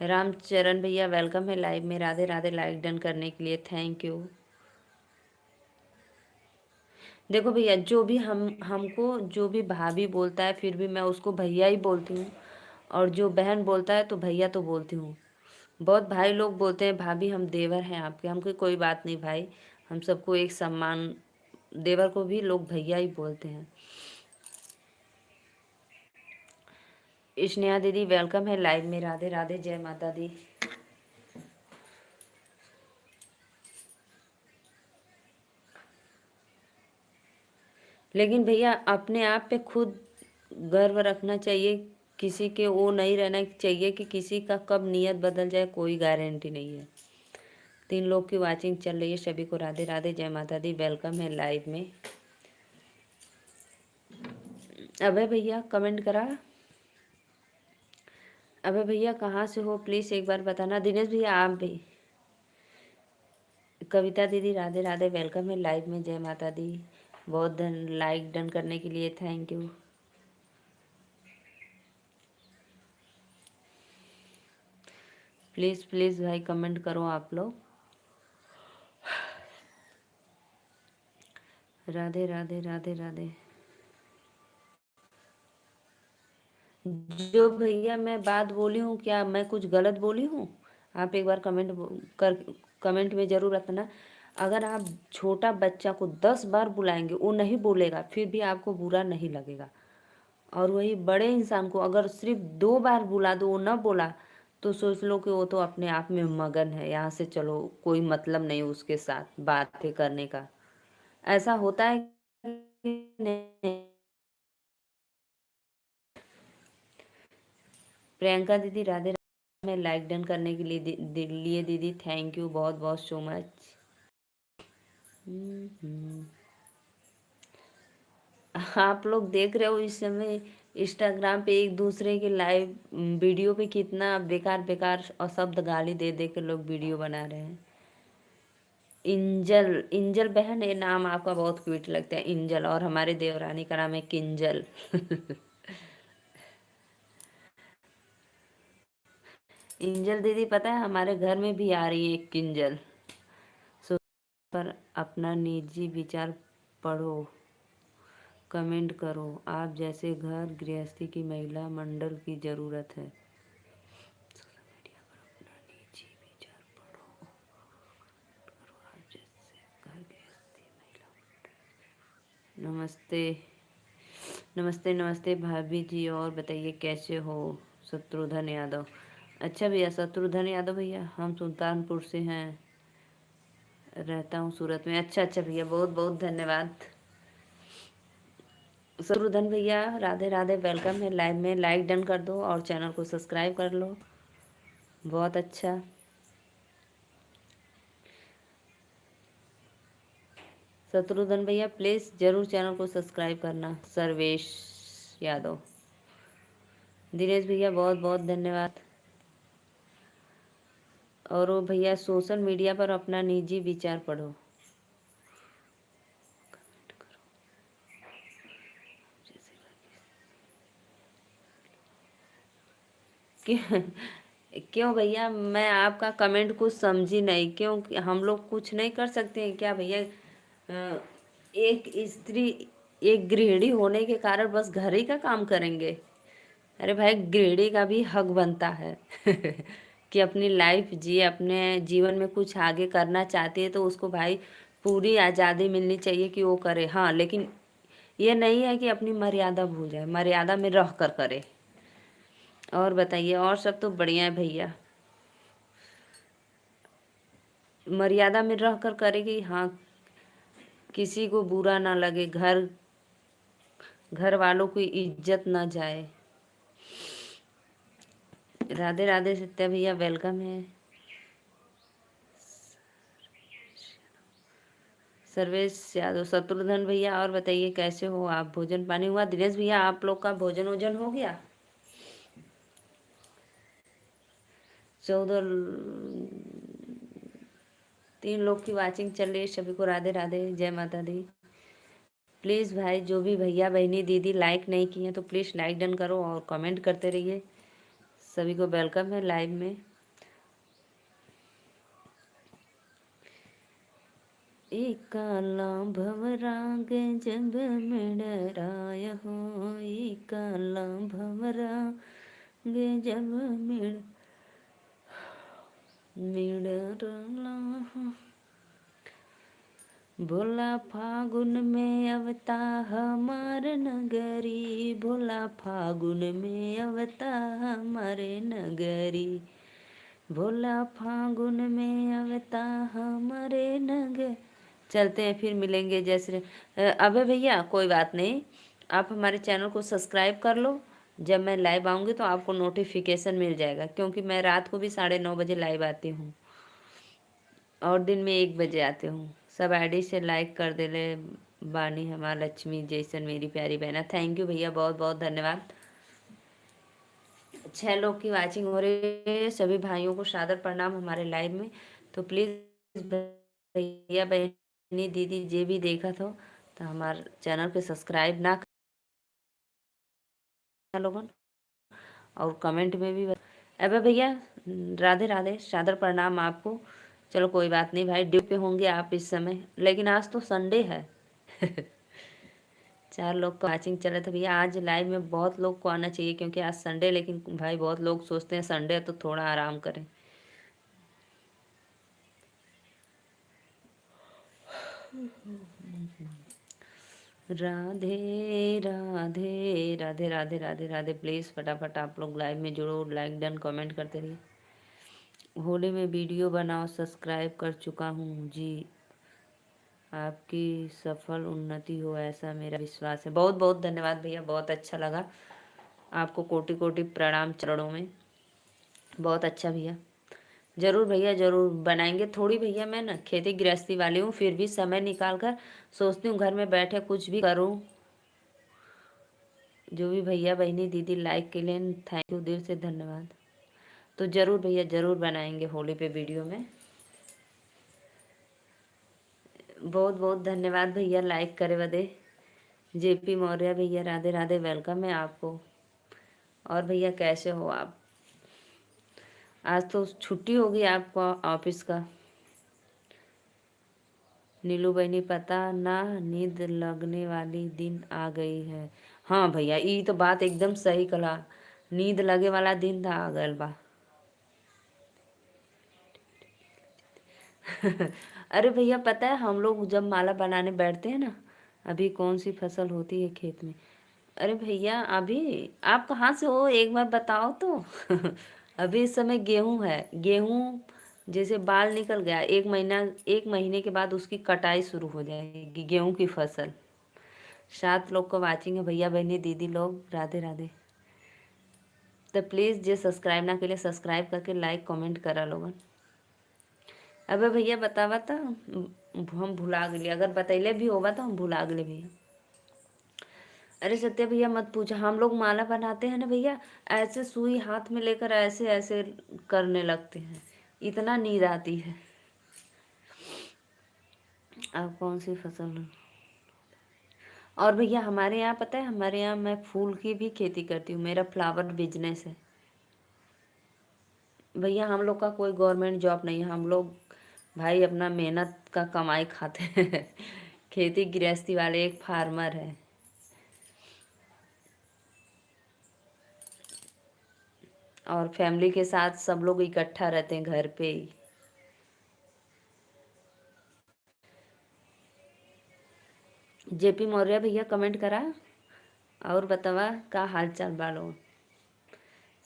रामचरण भैया वेलकम है लाइव में। राधे राधे। लाइक डन करने के लिए थैंक यू। देखो भैया जो भी हमको जो भी भाभी बोलता है फिर भी मैं उसको भैया ही बोलती हूँ, और जो बहन बोलता है तो भैया तो बोलती हूँ। बहुत भाई लोग बोलते हैं भाभी हम देवर हैं आपके, हमको कोई बात नहीं भाई, हम सबको एक सम्मान। देवर को भी लोग भैया ही बोलते हैं। स्नेहा दीदी वेलकम है लाइव में। राधे राधे। जय माता दी। लेकिन भैया अपने आप पे खुद गर्व रखना चाहिए। किसी के वो नहीं रहना चाहिए कि किसी का कब नीयत बदल जाए, कोई गारंटी नहीं है। 3 लोग की वाचिंग चल रही है। सभी को राधे राधे। जय माता दी। वेलकम है लाइव में। अबे भैया कमेंट करा। अबे भैया कहाँ से हो प्लीज़ एक बार बताना। दिनेश भैया आप भी। कविता दीदी राधे राधे। वेलकम है लाइव में। जय माता दी। बहुत धन लाइक डन करने के लिए थैंक यू। प्लीज़ प्लीज़ भाई कमेंट करो आप लोग। राधे राधे राधे राधे। जो भैया मैं बात बोली हूँ क्या मैं कुछ गलत बोली हूँ? आप एक बार कमेंट में ज़रूर रखना। अगर आप छोटा बच्चा को 10 बार बुलाएंगे वो नहीं बोलेगा फिर भी आपको बुरा नहीं लगेगा, और वही बड़े इंसान को अगर सिर्फ 2 बार बुला दो वो न बोला तो सोच लो कि वो तो अपने आप में मगन है, यहाँ से चलो कोई मतलब नहीं उसके साथ बातें करने का। ऐसा होता है कि नहीं? प्रियंका दीदी राधे राधे। में लाइक डन करने के लिए लिए दीदी थैंक यू बहुत बहुत सो मच। आप लोग देख रहे हो इस समय इंस्टाग्राम पे एक दूसरे के लाइव वीडियो पे कितना बेकार बेकार और शब्द गाली दे दे के लोग वीडियो बना रहे हैं। इंजल इंजल बहन ये नाम आपका बहुत क्यूट लगता है इंजल, और हमारे देवरानी का नाम है किंजल। इंजल दीदी पता है हमारे घर में भी आ रही है एक किंजल। सो पर अपना निजी विचार पढ़ो, कमेंट करो। आप जैसे घर गृहस्थी की महिला मंडल की ज़रूरत है। सोशल मीडिया पर अपना निजी विचार पढ़ो, करो आप जैसे घर गृहस्थी महिला। नमस्ते नमस्ते नमस्ते भाभी जी, और बताइए कैसे हो? शत्रुघ्न यादव। अच्छा भैया शत्रुघ्न यादव भैया, हम सुल्तानपुर से हैं, रहता हूँ सूरत में। अच्छा अच्छा भैया बहुत बहुत धन्यवाद। शत्रुघ्न भैया राधे राधे। वेलकम है लाइव में। लाइक डन कर दो और चैनल को सब्सक्राइब कर लो। बहुत अच्छा। शत्रुघ्न भैया प्लीज़ ज़रूर चैनल को सब्सक्राइब करना। सर्वेश यादव। दिनेश भैया बहुत बहुत धन्यवाद। और वो भैया सोशल मीडिया पर अपना निजी विचार पढ़ो। क्यों क्यों भैया मैं आपका कमेंट कुछ समझी नहीं, क्यों हम लोग कुछ नहीं कर सकते हैं क्या भैया? एक स्त्री एक गृहिणी होने के कारण बस घर ही का काम करेंगे? अरे भाई, गृहिणी का भी हक बनता है कि अपनी लाइफ जिए, अपने जीवन में कुछ आगे करना चाहती है तो उसको भाई पूरी आज़ादी मिलनी चाहिए कि वो करे। हाँ, लेकिन ये नहीं है कि अपनी मर्यादा भूल जाए, मर्यादा में रह कर करे। और बताइए, और सब तो बढ़िया है भैया। मर्यादा में रह कर करेगी, हाँ, किसी को बुरा ना लगे, घर वालों की इज्जत ना जाए। राधे राधे सत्या भैया, वेलकम है। सर्वेश यादव, शत्रुघ्न भैया, और बताइए कैसे हो आप? भोजन पानी हुआ? दिनेश भैया, आप लोग का भोजन वोजन हो गया? 14 3 लोग की वाचिंग चल रही है। सभी को राधे राधे, जय माता दी। प्लीज़ भाई, जो भी भैया बहनी दीदी लाइक नहीं किए हैं तो प्लीज़ लाइक डन करो और कमेंट करते रहिए। सभी को वेलकम है लाइव में। एकाला भवराग जब मिड़राय हो, एकाला भवराग जब मिड़रला हो। भोला फागुन में अवता हमार नगरी, भोला फागुन में अवता हमारे नगरी, भोला फागुन में अवता हमारे नगर। चलते हैं, फिर मिलेंगे। जैसे अबे भैया, कोई बात नहीं, आप हमारे चैनल को सब्सक्राइब कर लो। जब मैं लाइव आऊँगी तो आपको नोटिफिकेशन मिल जाएगा, क्योंकि मैं रात को भी 9:30 बजे लाइव आती हूँ और दिन में 1 बजे आती हूँ। सब आईडी से लाइक कर दे ले बानी हमार लक्ष्मी जैसन मेरी प्यारी बहना। थैंक यू भैया, बहुत बहुत धन्यवाद। 6 लोग की वाचिंग हो रही है। सभी भाइयों को सादर प्रणाम हमारे लाइव में। तो प्लीज़ भैया बहनी दीदी जे भी देखा तो हमारे चैनल के सब्सक्राइब ना करना लोगन, और कमेंट में भी अबे भैया, राधे राधे, सादर प्रणाम आपको। चलो कोई बात नहीं भाई, ड्यूटी पे होंगे आप इस समय, लेकिन आज तो संडे है 4 लोग का वाचिंग चल रहा था भैया। आज लाइव में बहुत लोग को आना चाहिए क्योंकि आज संडे, लेकिन भाई बहुत लोग सोचते हैं संडे है तो थोड़ा आराम करें। राधे राधे राधे राधे राधे राधे। प्लीज़ फटाफट आप लोग लाइव में जुड़ो, लाइक डन कमेंट करते रहिए। होली में वीडियो बनाओ, सब्सक्राइब कर चुका हूँ जी, आपकी सफल उन्नति हो ऐसा मेरा विश्वास है। बहुत बहुत धन्यवाद भैया, बहुत अच्छा लगा। आपको कोटि कोटि प्रणाम चरणों में। बहुत अच्छा भैया, ज़रूर भैया ज़रूर बनाएंगे। थोड़ी भैया मैं ना खेती गृहस्थी वाली हूँ, फिर भी समय निकाल कर सोचती हूँ घर में बैठे कुछ भी करूँ। जो भी भैया बहनी दीदी लाइक के लिए थैंक यू, दिल से धन्यवाद। तो ज़रूर भैया ज़रूर बनाएंगे होली पे वीडियो में। बहुत बहुत धन्यवाद भैया लाइक करे बदे। जेपी मौर्य भैया, राधे राधे, वेलकम है आपको। और भैया कैसे हो आप? आज तो छुट्टी होगी आपको ऑफिस का। नीलू बहनी, पता ना नींद लगने वाली दिन आ गई है। हाँ भैया, ये तो बात एकदम सही कला, नींद लगे वाला दिन था आ गल बा अरे भैया, पता है हम लोग जब माला बनाने बैठते हैं ना, अभी कौन सी फसल होती है खेत में? अरे भैया, अभी आप कहाँ से हो एक बार बताओ तो अभी इस समय गेहूं है। गेहूं जैसे बाल निकल गया, 1 महीने के बाद उसकी कटाई शुरू हो जाएगी, गेहूं की फसल। 7 लोग को वाचिंग है भैया बहनी दीदी लोग, राधे राधे। तो प्लीज़ जे सब्सक्राइब ना के लिए सब्सक्राइब करके लाइक कमेंट करा लोगन। अबे भैया बतावा तो हम भुला गए, अगर बतैले भी होगा तो हम भुला गए भैया। अरे सत्या भैया मत पूछो, हम लोग माला बनाते हैं ना भैया, ऐसे सुई हाथ में लेकर ऐसे ऐसे करने लगते हैं, इतना नींद आती है। अब कौन सी फसल? और भैया हमारे यहाँ पता है, हमारे यहाँ मैं फूल की भी खेती करती हूँ, मेरा फ्लावर बिजनेस है भैया। हम लोग का कोई गवर्नमेंट जॉब नहीं है, हम लोग भाई अपना मेहनत का कमाई खाते हैं खेती गृहस्थी वाले एक फार्मर है। और फैमिली के साथ सब लोग इकट्ठा रहते हैं घर पे ही। जेपी मौर्य भैया कमेंट करा और बतावा का हाल चाल बालो।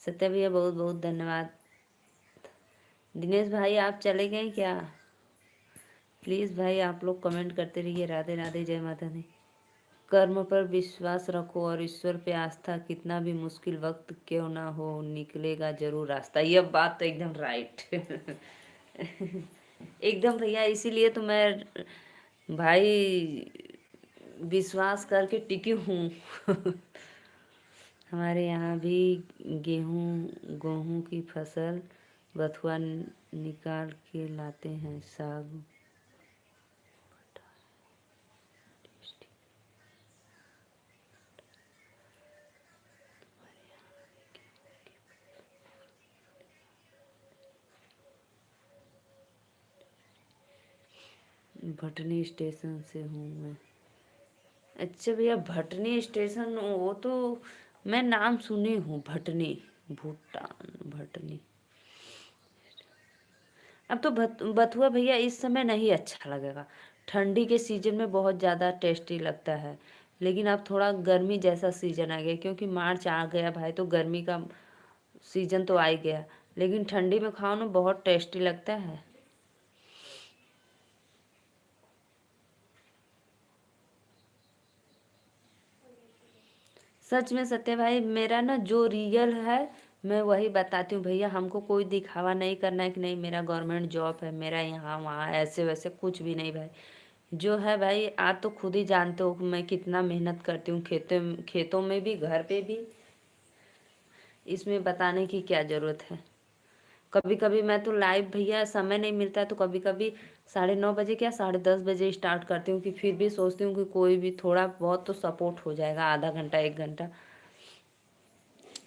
सत्य भैया बहुत बहुत धन्यवाद। दिनेश भाई आप चले गए क्या? प्लीज़ भाई आप लोग कमेंट करते रहिए। राधे राधे, जय माता दी। कर्म पर विश्वास रखो और ईश्वर पे आस्था, कितना भी मुश्किल वक्त क्यों ना हो निकलेगा जरूर रास्ता। ये बात तो एकदम राइट। एकदम भैया, इसीलिए तो मैं भाई विश्वास करके टिकी हूँ। हमारे यहाँ भी गेहूँ की फसल बथुआ निकाल के लाते हैं। साग भटनी स्टेशन से हूँ मैं। अच्छा भैया, भटनी स्टेशन, वो तो मैं नाम सुनी हूँ, भटनी, भूटान भटनी। अब तो बथुआ भैया इस समय नहीं अच्छा लगेगा। ठंडी के सीजन में बहुत ज़्यादा टेस्टी लगता है, लेकिन अब थोड़ा गर्मी जैसा सीजन आ गया, क्योंकि मार्च आ गया भाई, तो गर्मी का सीजन तो आ ही गया। लेकिन ठंडी में खाओ ना, बहुत टेस्टी लगता है। सच में सत्य भाई, मेरा ना जो रियल है मैं वही बताती हूँ भैया। हमको कोई दिखावा नहीं करना है कि नहीं मेरा गवर्नमेंट जॉब है, मेरा यहाँ वहाँ ऐसे वैसे कुछ भी नहीं भाई। जो है भाई, आप तो खुद ही जानते हो कि मैं कितना मेहनत करती हूँ, खेतों में भी, घर पे भी। इसमें बताने की क्या ज़रूरत है। कभी कभी मैं तो लाइव भैया, समय नहीं मिलता है तो कभी कभी 9:30 बजे क्या 10:30 बजे स्टार्ट करती हूँ, कि फिर भी सोचती हूँ कि कोई भी थोड़ा बहुत तो सपोर्ट हो जाएगा। आधा घंटा 1 घंटा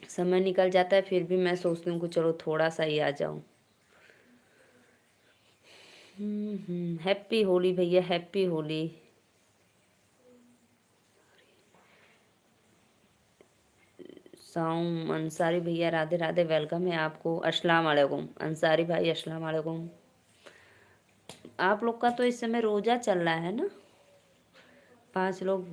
समय निकल जाता है, फिर भी मैं सोचती हूँ कि चलो थोड़ा सा ही आ जाऊँ। हैप्पी होली भैया, हैप्पी होली। साउम अंसारी भैया राधे राधे, वेलकम है आपको। अस्सलाम वालेकुम अंसारी भाई, अस्सलाम वालेकुम। आप लोग का तो इस समय रोजा चल रहा है ना, 5 लोग।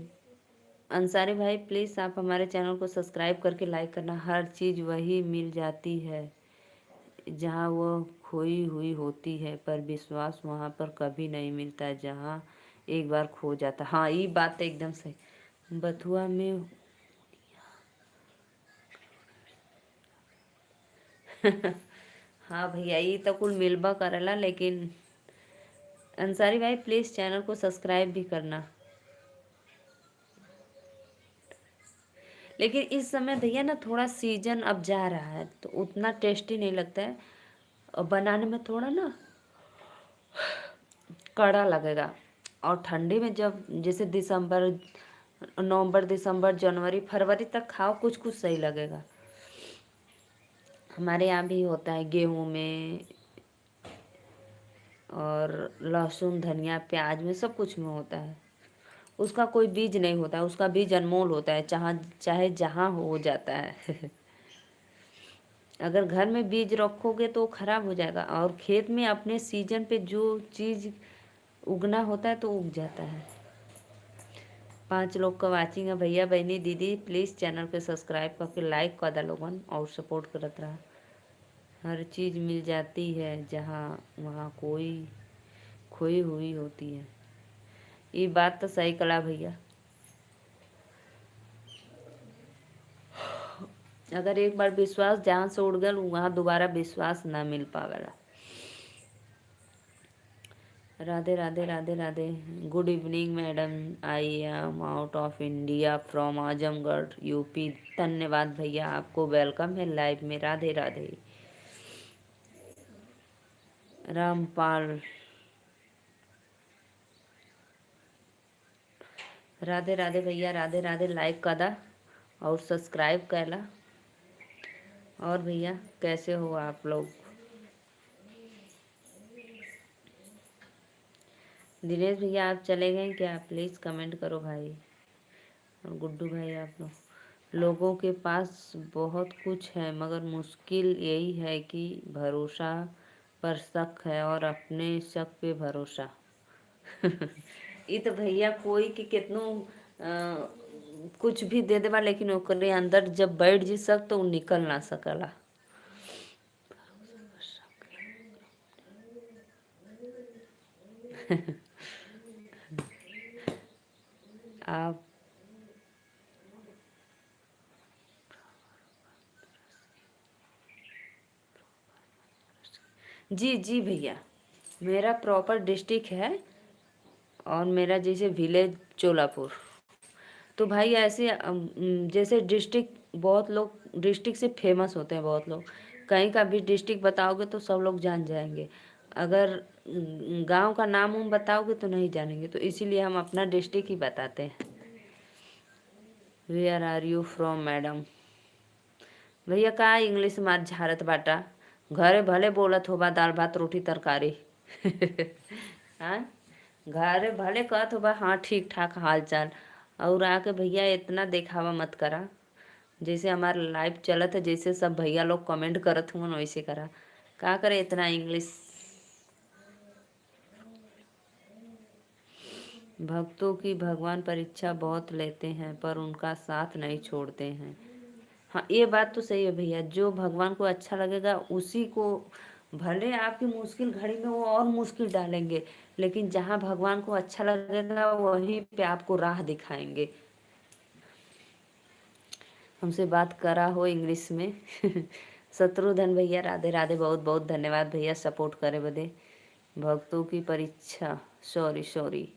अंसारी भाई प्लीज़ आप हमारे चैनल को सब्सक्राइब करके लाइक करना। हर चीज़ वही मिल जाती है जहाँ वो खोई हुई होती है, पर विश्वास वहाँ पर कभी नहीं मिलता जहाँ एक बार खो जाता। हाँ, ये बात तो एकदम सही। बथुआ में हाँ भैया, ये तो कुल मिलबा करेला, लेकिन अंसारी भाई प्लीज़ चैनल को सब्सक्राइब भी करना। लेकिन इस समय भैया ना थोड़ा सीजन अब जा रहा है तो उतना टेस्टी नहीं लगता है, और बनाने में थोड़ा ना कड़ा लगेगा। और ठंडी में जब जैसे नवंबर दिसंबर जनवरी फरवरी तक खाओ, कुछ कुछ सही लगेगा। हमारे यहाँ भी होता है गेहूं में, और लहसुन धनिया प्याज में, सब कुछ में होता है। उसका कोई बीज नहीं होता है, उसका बीज अनमोल होता है, चाहे जहाँ हो जाता है। अगर घर में बीज रखोगे तो खराब हो जाएगा, और खेत में अपने सीजन पे जो चीज़ उगना होता है तो उग जाता है। 5 लोग का वाचिंग है भैया बहनी दीदी, प्लीज़ चैनल पे सब्सक्राइब करके लाइक कर दो लोगन, और सपोर्ट करत रहा। हर चीज़ मिल जाती है जहाँ वहाँ कोई खोई हुई होती है। ये बात तो सही कला भैया। अगर एक बार विश्वास जहाँ से उड़ गल वहाँ दोबारा विश्वास ना मिल पावेला। Radhe Radhe Radhe Radhe. Good evening madam, I am out of India from Azamgarh UP. धन्यवाद भैया, आपको वेलकम है लाइव में। राधे राधे। रामपाल राधे राधे भैया, राधे राधे। लाइक कदा और सब्सक्राइब कैला। और भैया कैसे हो आप लोग? दिनेश भैया आप चले गए क्या? प्लीज़ कमेंट करो भाई। और गुड्डू भाई आप लोग लोगों के पास बहुत कुछ है मगर मुश्किल यही है कि भरोसा पर शक है और अपने शक पे भरोसा। ये तो भैया कोई के कितनो कुछ भी दे देबा लेकिन ओकरे अंदर जब बैठ जी सक तो उ निकल ना सकला। आप जी जी भैया, मेरा प्रॉपर डिस्ट्रिक्ट है और मेरा जैसे विलेज चोलापुर। तो भाई ऐसे जैसे डिस्ट्रिक्ट बहुत लोग डिस्ट्रिक्ट से फेमस होते हैं, बहुत लोग कहीं का भी डिस्ट्रिक्ट बताओगे तो सब लोग जान जाएंगे। अगर गांव का नाम उम बताओगे तो नहीं जानेंगे, तो इसीलिए हम अपना डिस्ट्रिक्ट ही बताते हैं। Where are you from madam? भैया का इंग्लिश मार झारत बाटा, घरे भले बोलत होबा दाल भात रोटी तरकारी। हाँ, घरे भले कहत होबा हाँ ठीक ठाक हाल चाल, और आके भैया इतना दिखावा मत करा। जैसे हमारा लाइव चलत है, जैसे सब भैया लोग कमेंट करत हुआ वैसे करा। का करे इतना इंग्लिश। भक्तों की भगवान परीक्षा बहुत लेते हैं पर उनका साथ नहीं छोड़ते हैं। हाँ ये बात तो सही है भैया, जो भगवान को अच्छा लगेगा उसी को, भले आपकी मुश्किल घड़ी में वो और मुश्किल डालेंगे, लेकिन जहाँ भगवान को अच्छा लगेगा वहीं पे आपको राह दिखाएंगे। हमसे बात करा हो इंग्लिश में। शत्रुधन भैया राधे राधे, बहुत बहुत धन्यवाद भैया सपोर्ट करे बदे। भक्तों की परीक्षा, सॉरी सॉरी।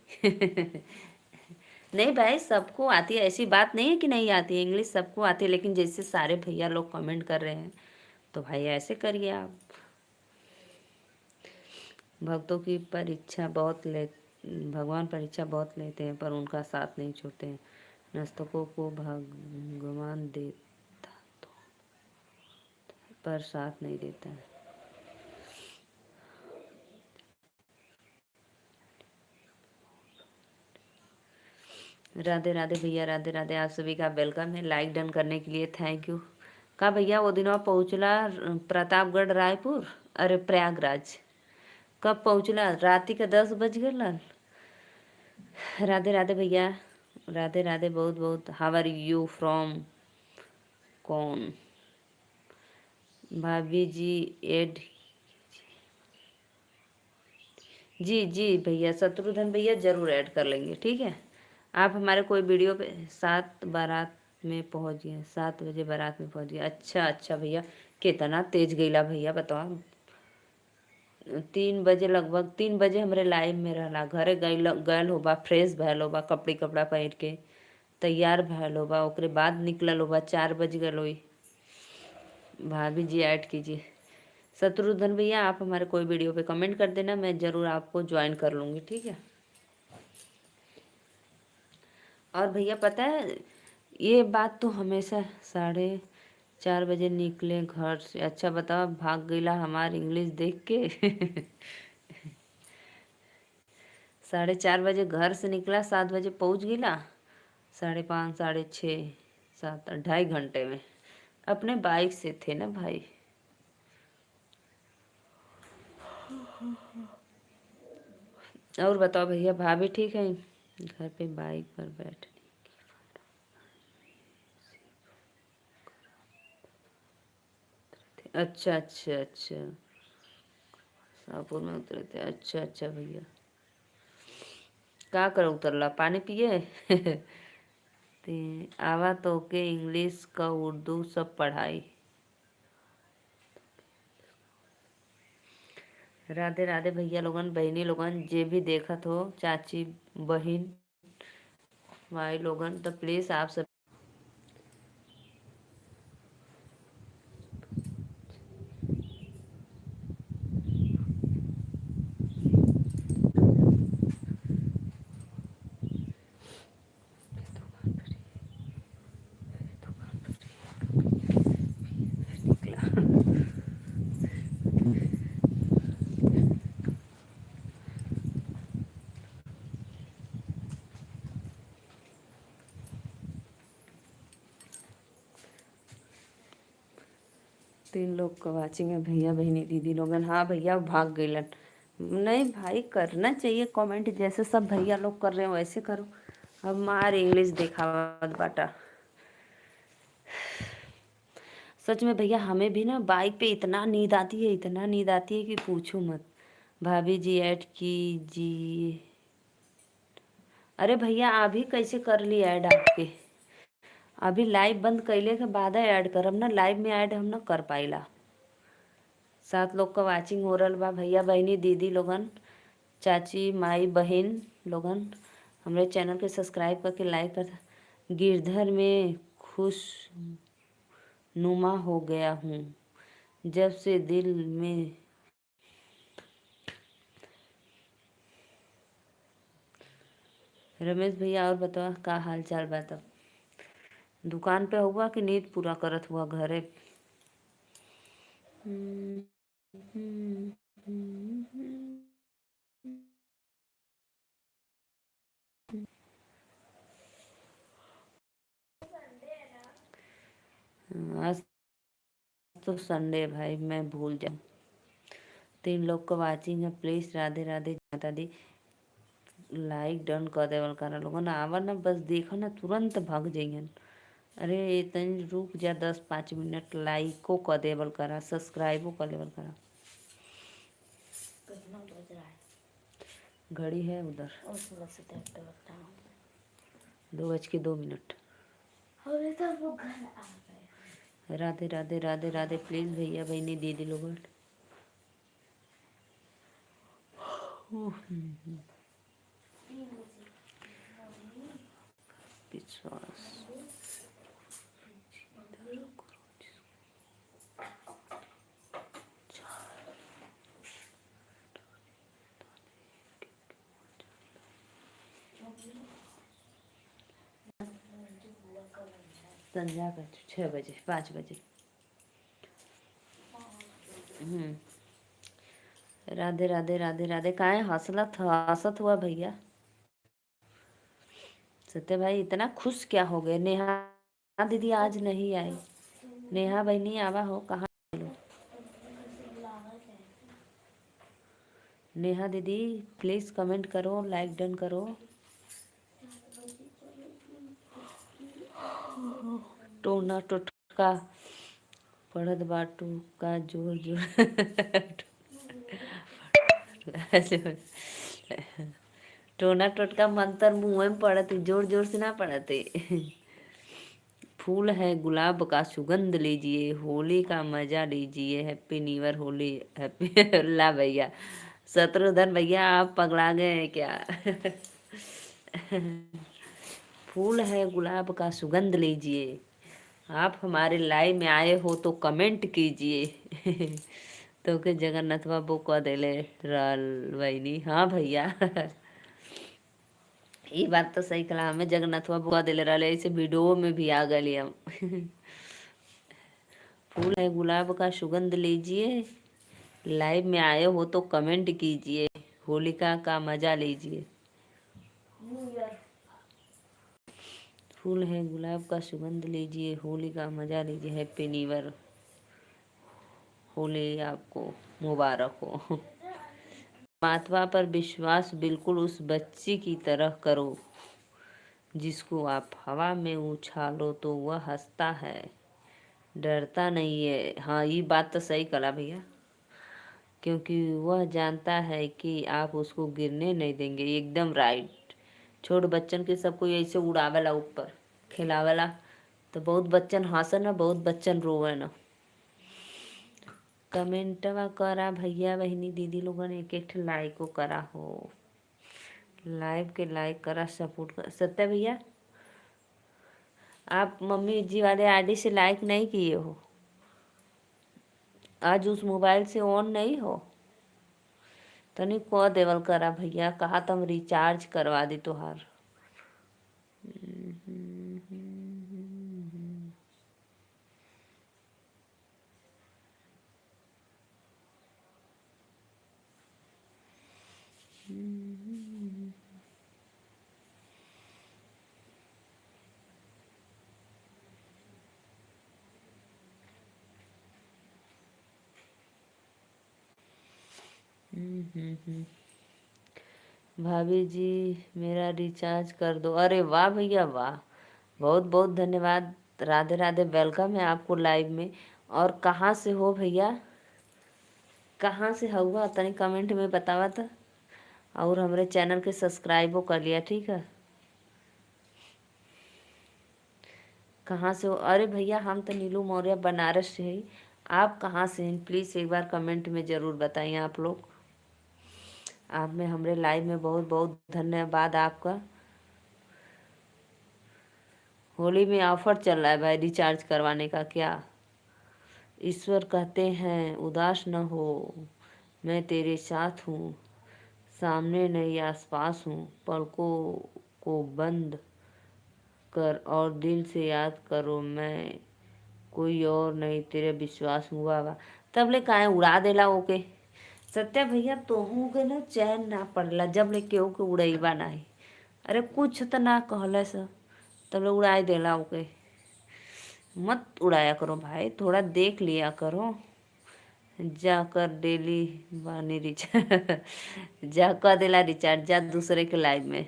नहीं भाई सबको आती है, ऐसी बात नहीं है कि नहीं आती है, इंग्लिश सबको आती है, लेकिन जैसे सारे भैया लोग कमेंट कर रहे हैं तो भाई ऐसे करिए आप। भक्तों की परीक्षा बहुत ले भगवान परीक्षा बहुत लेते हैं पर उनका साथ नहीं छोड़ते हैं। नस्तकों को भगवान देता तो पर साथ नहीं देता है। राधे राधे भैया राधे राधे, आप सभी का वेलकम है। लाइक डन करने के लिए थैंक यू। का भैया वो दिनवा पहुँचला प्रतापगढ़ रायपुर, अरे प्रयागराज कब पहुँचला? राति के 10 बज गए। राधे राधे भैया राधे राधे, बहुत बहुत। हाउ आर यू फ्रॉम कौन? भाभी जी एड, जी जी भैया शत्रुघ्न भैया जरूर ऐड कर लेंगे, ठीक है। आप हमारे कोई वीडियो पे 7 बारात में पहुंच गए, 7 बजे बारात में पहुंच गए। अच्छा अच्छा भैया, कितना तेज गईला भैया बताओ। 3 बजे लगभग 3 बजे हमरे लाइव में रहला, घरे गयल होबा, फ्रेश भयल होबा, कपड़ी कपड़ा पहन के तैयार भयल होबा, ओकरे बाद निकलल होबा, 4 बज गल होई। भाभी जी ऐड कीजिए। शत्रुघ्न भैया आप हमारे कोई वीडियो पे कमेंट कर देना, मैं ज़रूर आपको ज्वाइन कर लूँगी, ठीक है। और भैया पता है ये बात तो हमेशा 4:30 बजे निकले घर से। अच्छा बताओ भाग गईला हमार इंग्लिश देख के। 4:30 बजे घर से निकला, 7 बजे पहुंच गईला, 5:30 6:30 7 2.5 घंटे में। अपने बाइक से थे ना भाई। और बताओ भैया भाभी ठीक है? घर पे बाइक पर बैठ, अच्छा अच्छा अच्छा, शाहपुर में उतरे थे। अच्छा अच्छा भैया, का कर उतरला, पानी पिए? ते आवा तो के इंग्लिश का उर्दू सब पढ़ाई। राधे राधे भैया लोगन बहनी लोगन, जे भी देखत हो, चाची बहन भाई लोगन, तो प्लीज़ आप सब 3 लोग का वाचिंग है, भैया बहनी दीदी लोगन। हाँ भैया भाग गइलन। नहीं भाई, करना चाहिए कमेंट, जैसे सब भैया लोग कर रहे हो वैसे करो। हमार इंग्लिश देखावत बाटा। सच में भैया, हमें भी ना बाइक पे इतना नींद आती है, इतना नींद आती है कि पूछो मत। भाभी जी ऐड कीजिए। अरे भैया अभी कैसे कर ली ऐड आपके? अभी लाइव बंद कैले के बाद ऐड करब ना, लाइव में ऐड हम ना कर पाइला। 7 लोग का वाचिंग हो रहा बा। भैया बहनी दीदी लोगन, चाची माई बहन लोगन, हमरे चैनल के सब्सक्राइब करके लाइक कर। गिरधर में खुश नुमा हो गया हूँ जब से दिल में। रमेश भैया और बताओ का हाल चाल बा? तब दुकान पे हुआ कि नींद पूरा करत हुआ घरे? आज तो संडे है भाई, मैं भूल जाऊँ। 3 लोग का वाचिंग है, प्लीज राधे राधे माता दी। लाइक डन कर देवल करा लोगन। आवा ना, बस देखो ना तुरंत भाग जाइयन। अरे तनी रुक जा 10-5 मिनट। लाइको कर देवल करा, सब्सक्राइबो कर देवल करा। कितना बज रहा है? घड़ी है उधर, और सुबह से देखते वक्त 2:02। अरे तो वो घर आ गए। राधे राधे राधे राधे। प्लीज भैया बहनी दीदी लोगन। विश्वास संध्या का 6 बजे 5 बजे। राधे राधे राधे राधे। काहे हंसत हुआ भैया? सत्य भाई इतना खुश क्या हो गए? नेहा दीदी आज नहीं आई। नेहा बहनी आवा हो, कहाँ लो? नेहा दीदी प्लीज कमेंट करो, लाइक डन करो। टोना टोटका पढ़त बाटू का जोर जोर। टोना टोटका मंत्र मुँह में पड़त, जोर जोर से ना पड़ते। फूल है गुलाब का सुगंध लीजिए, होली का मजा लीजिए। Happy new year, Holi happy. ला भैया शत्रुधन भैया, आप पगला गए हैं क्या? फूल है गुलाब का सुगंध लीजिए। आप हमारे लाइव में आए हो तो कमेंट कीजिए। तो के जगन्नाथ बाबू कह देले रल वहीनी। हाँ भैया। ये बात तो सही कहा, हमें जगन्नाथ बाबू कह देले रहे, इसे वीडियो में भी आ गए हम। फूल है गुलाब का सुगंध लीजिए, लाइव में आए हो तो कमेंट कीजिए, होलिका का मजा लीजिए। फूल है गुलाब का सुगंध लीजिए, होली का मजा लीजिए। हैप्पी न्यू ईयर, होली आपको मुबारक हो। परमात्मा पर विश्वास बिल्कुल उस बच्ची की तरह करो जिसको आप हवा में उछालो तो वह हंसता है, डरता नहीं है। हाँ ये बात तो सही कहा भैया, क्योंकि वह जानता है कि आप उसको गिरने नहीं देंगे। एकदम राइट। छोट बच्चन के सबको ऐसे उड़ावेला, ऊपर खिलावेला तो बहुत बच्चन हंसन ना, बहुत बच्चन रोवे ना। कमेंटवा करा भैया बहनी दीदी लोगन, एक एक लाइको करा हो। लाइव के लाइक करा, सपोर्ट करा। सत्य भैया आप मम्मी जी वाले आईडी से लाइक नहीं किए हो? आज उस मोबाइल से ऑन नहीं हो? तनी कह देवल करा भैया, कहा तुम रिचार्ज करवा दी तोहार। भाभी जी मेरा रिचार्ज कर दो। अरे वाह भैया वाह, बहुत बहुत धन्यवाद। राधे राधे, वेलकम है आपको लाइव में। और कहाँ से हो भैया, कहाँ से हुआ तनी कमेंट में बतावा था। और हमारे चैनल के सब्सक्राइबो कर लिया, ठीक है। कहाँ से हो? अरे भैया हम तो नीलू मौर्य बनारस से ही। आप कहाँ से हैं प्लीज़ एक बार कमेंट में ज़रूर बताइए आप लोग। आप में हमारे लाइव में बहुत बहुत धन्यवाद आपका। होली में ऑफर चल रहा है भाई रिचार्ज करवाने का क्या। ईश्वर कहते हैं उदास न हो, मैं तेरे साथ हूँ, सामने नहीं आसपास हूँ, पलकों को बंद कर और दिल से याद करो, मैं कोई और नहीं, तेरे विश्वास हुआ वा। तब ले काहे उड़ा देला ओके। सत्या भैया तोहू के ना चैन ना पड़ला जब ले केहू के उड़ैबा नाही। अरे कुछ तो ना कहले स तब ले उड़ाई देला ओके। मत उड़ाया करो भाई, थोड़ा देख लिया करो। जाकर डेली बानी रिचार्ज जा कर देला रिचार्ज, जा दूसरे के लाइव में।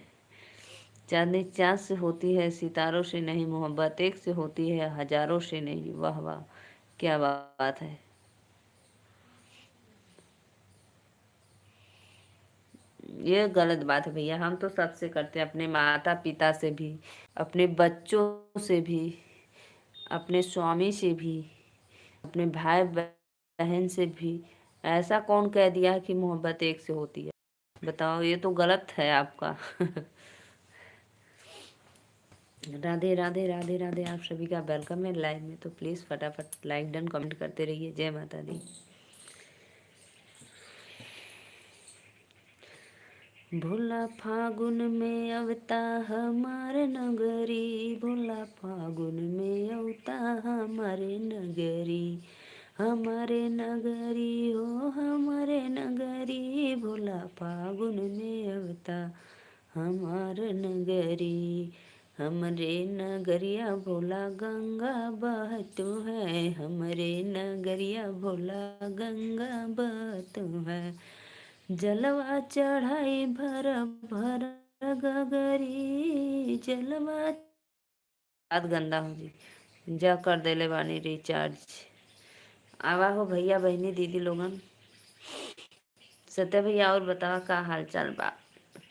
चांदनी चाँद से होती है, सितारों से नहीं, मोहब्बत एक से होती है, हजारों से नहीं। वाह वाह, क्या बात है। ये गलत बात है भैया, हम तो सबसे करते हैं, अपने माता पिता से भी, अपने बच्चों से भी, अपने स्वामी से भी, अपने भाई बहन से भी। ऐसा कौन कह दिया है कि मोहब्बत एक से होती है? बताओ, ये तो गलत है आपका। राधे राधे राधे राधे, आप सभी का वेलकम है लाइव में। तो प्लीज़ फटाफट लाइक डन कमेंट करते रहिए। जय माता दी। भोला फागुन में अवता हमारे नगरी, भोला फागुन में अवता हमारे नगरी, हमारे नगरी हो हमारे नगरी, भोला फागुन में अवता हमारे नगरी, हमरे नगरिया भोला गंगा बहतु है, हमरे नगरिया भोला गंगा बहतु है, जलवा चढ़ाई भर भर गगरी, जलवा। बात गंदा हो जी, जा कर देले बानी रिचार्ज। आवा हो भैया बहनी दीदी लोगन। सत्य भैया और बतावा का हाल चाल बा?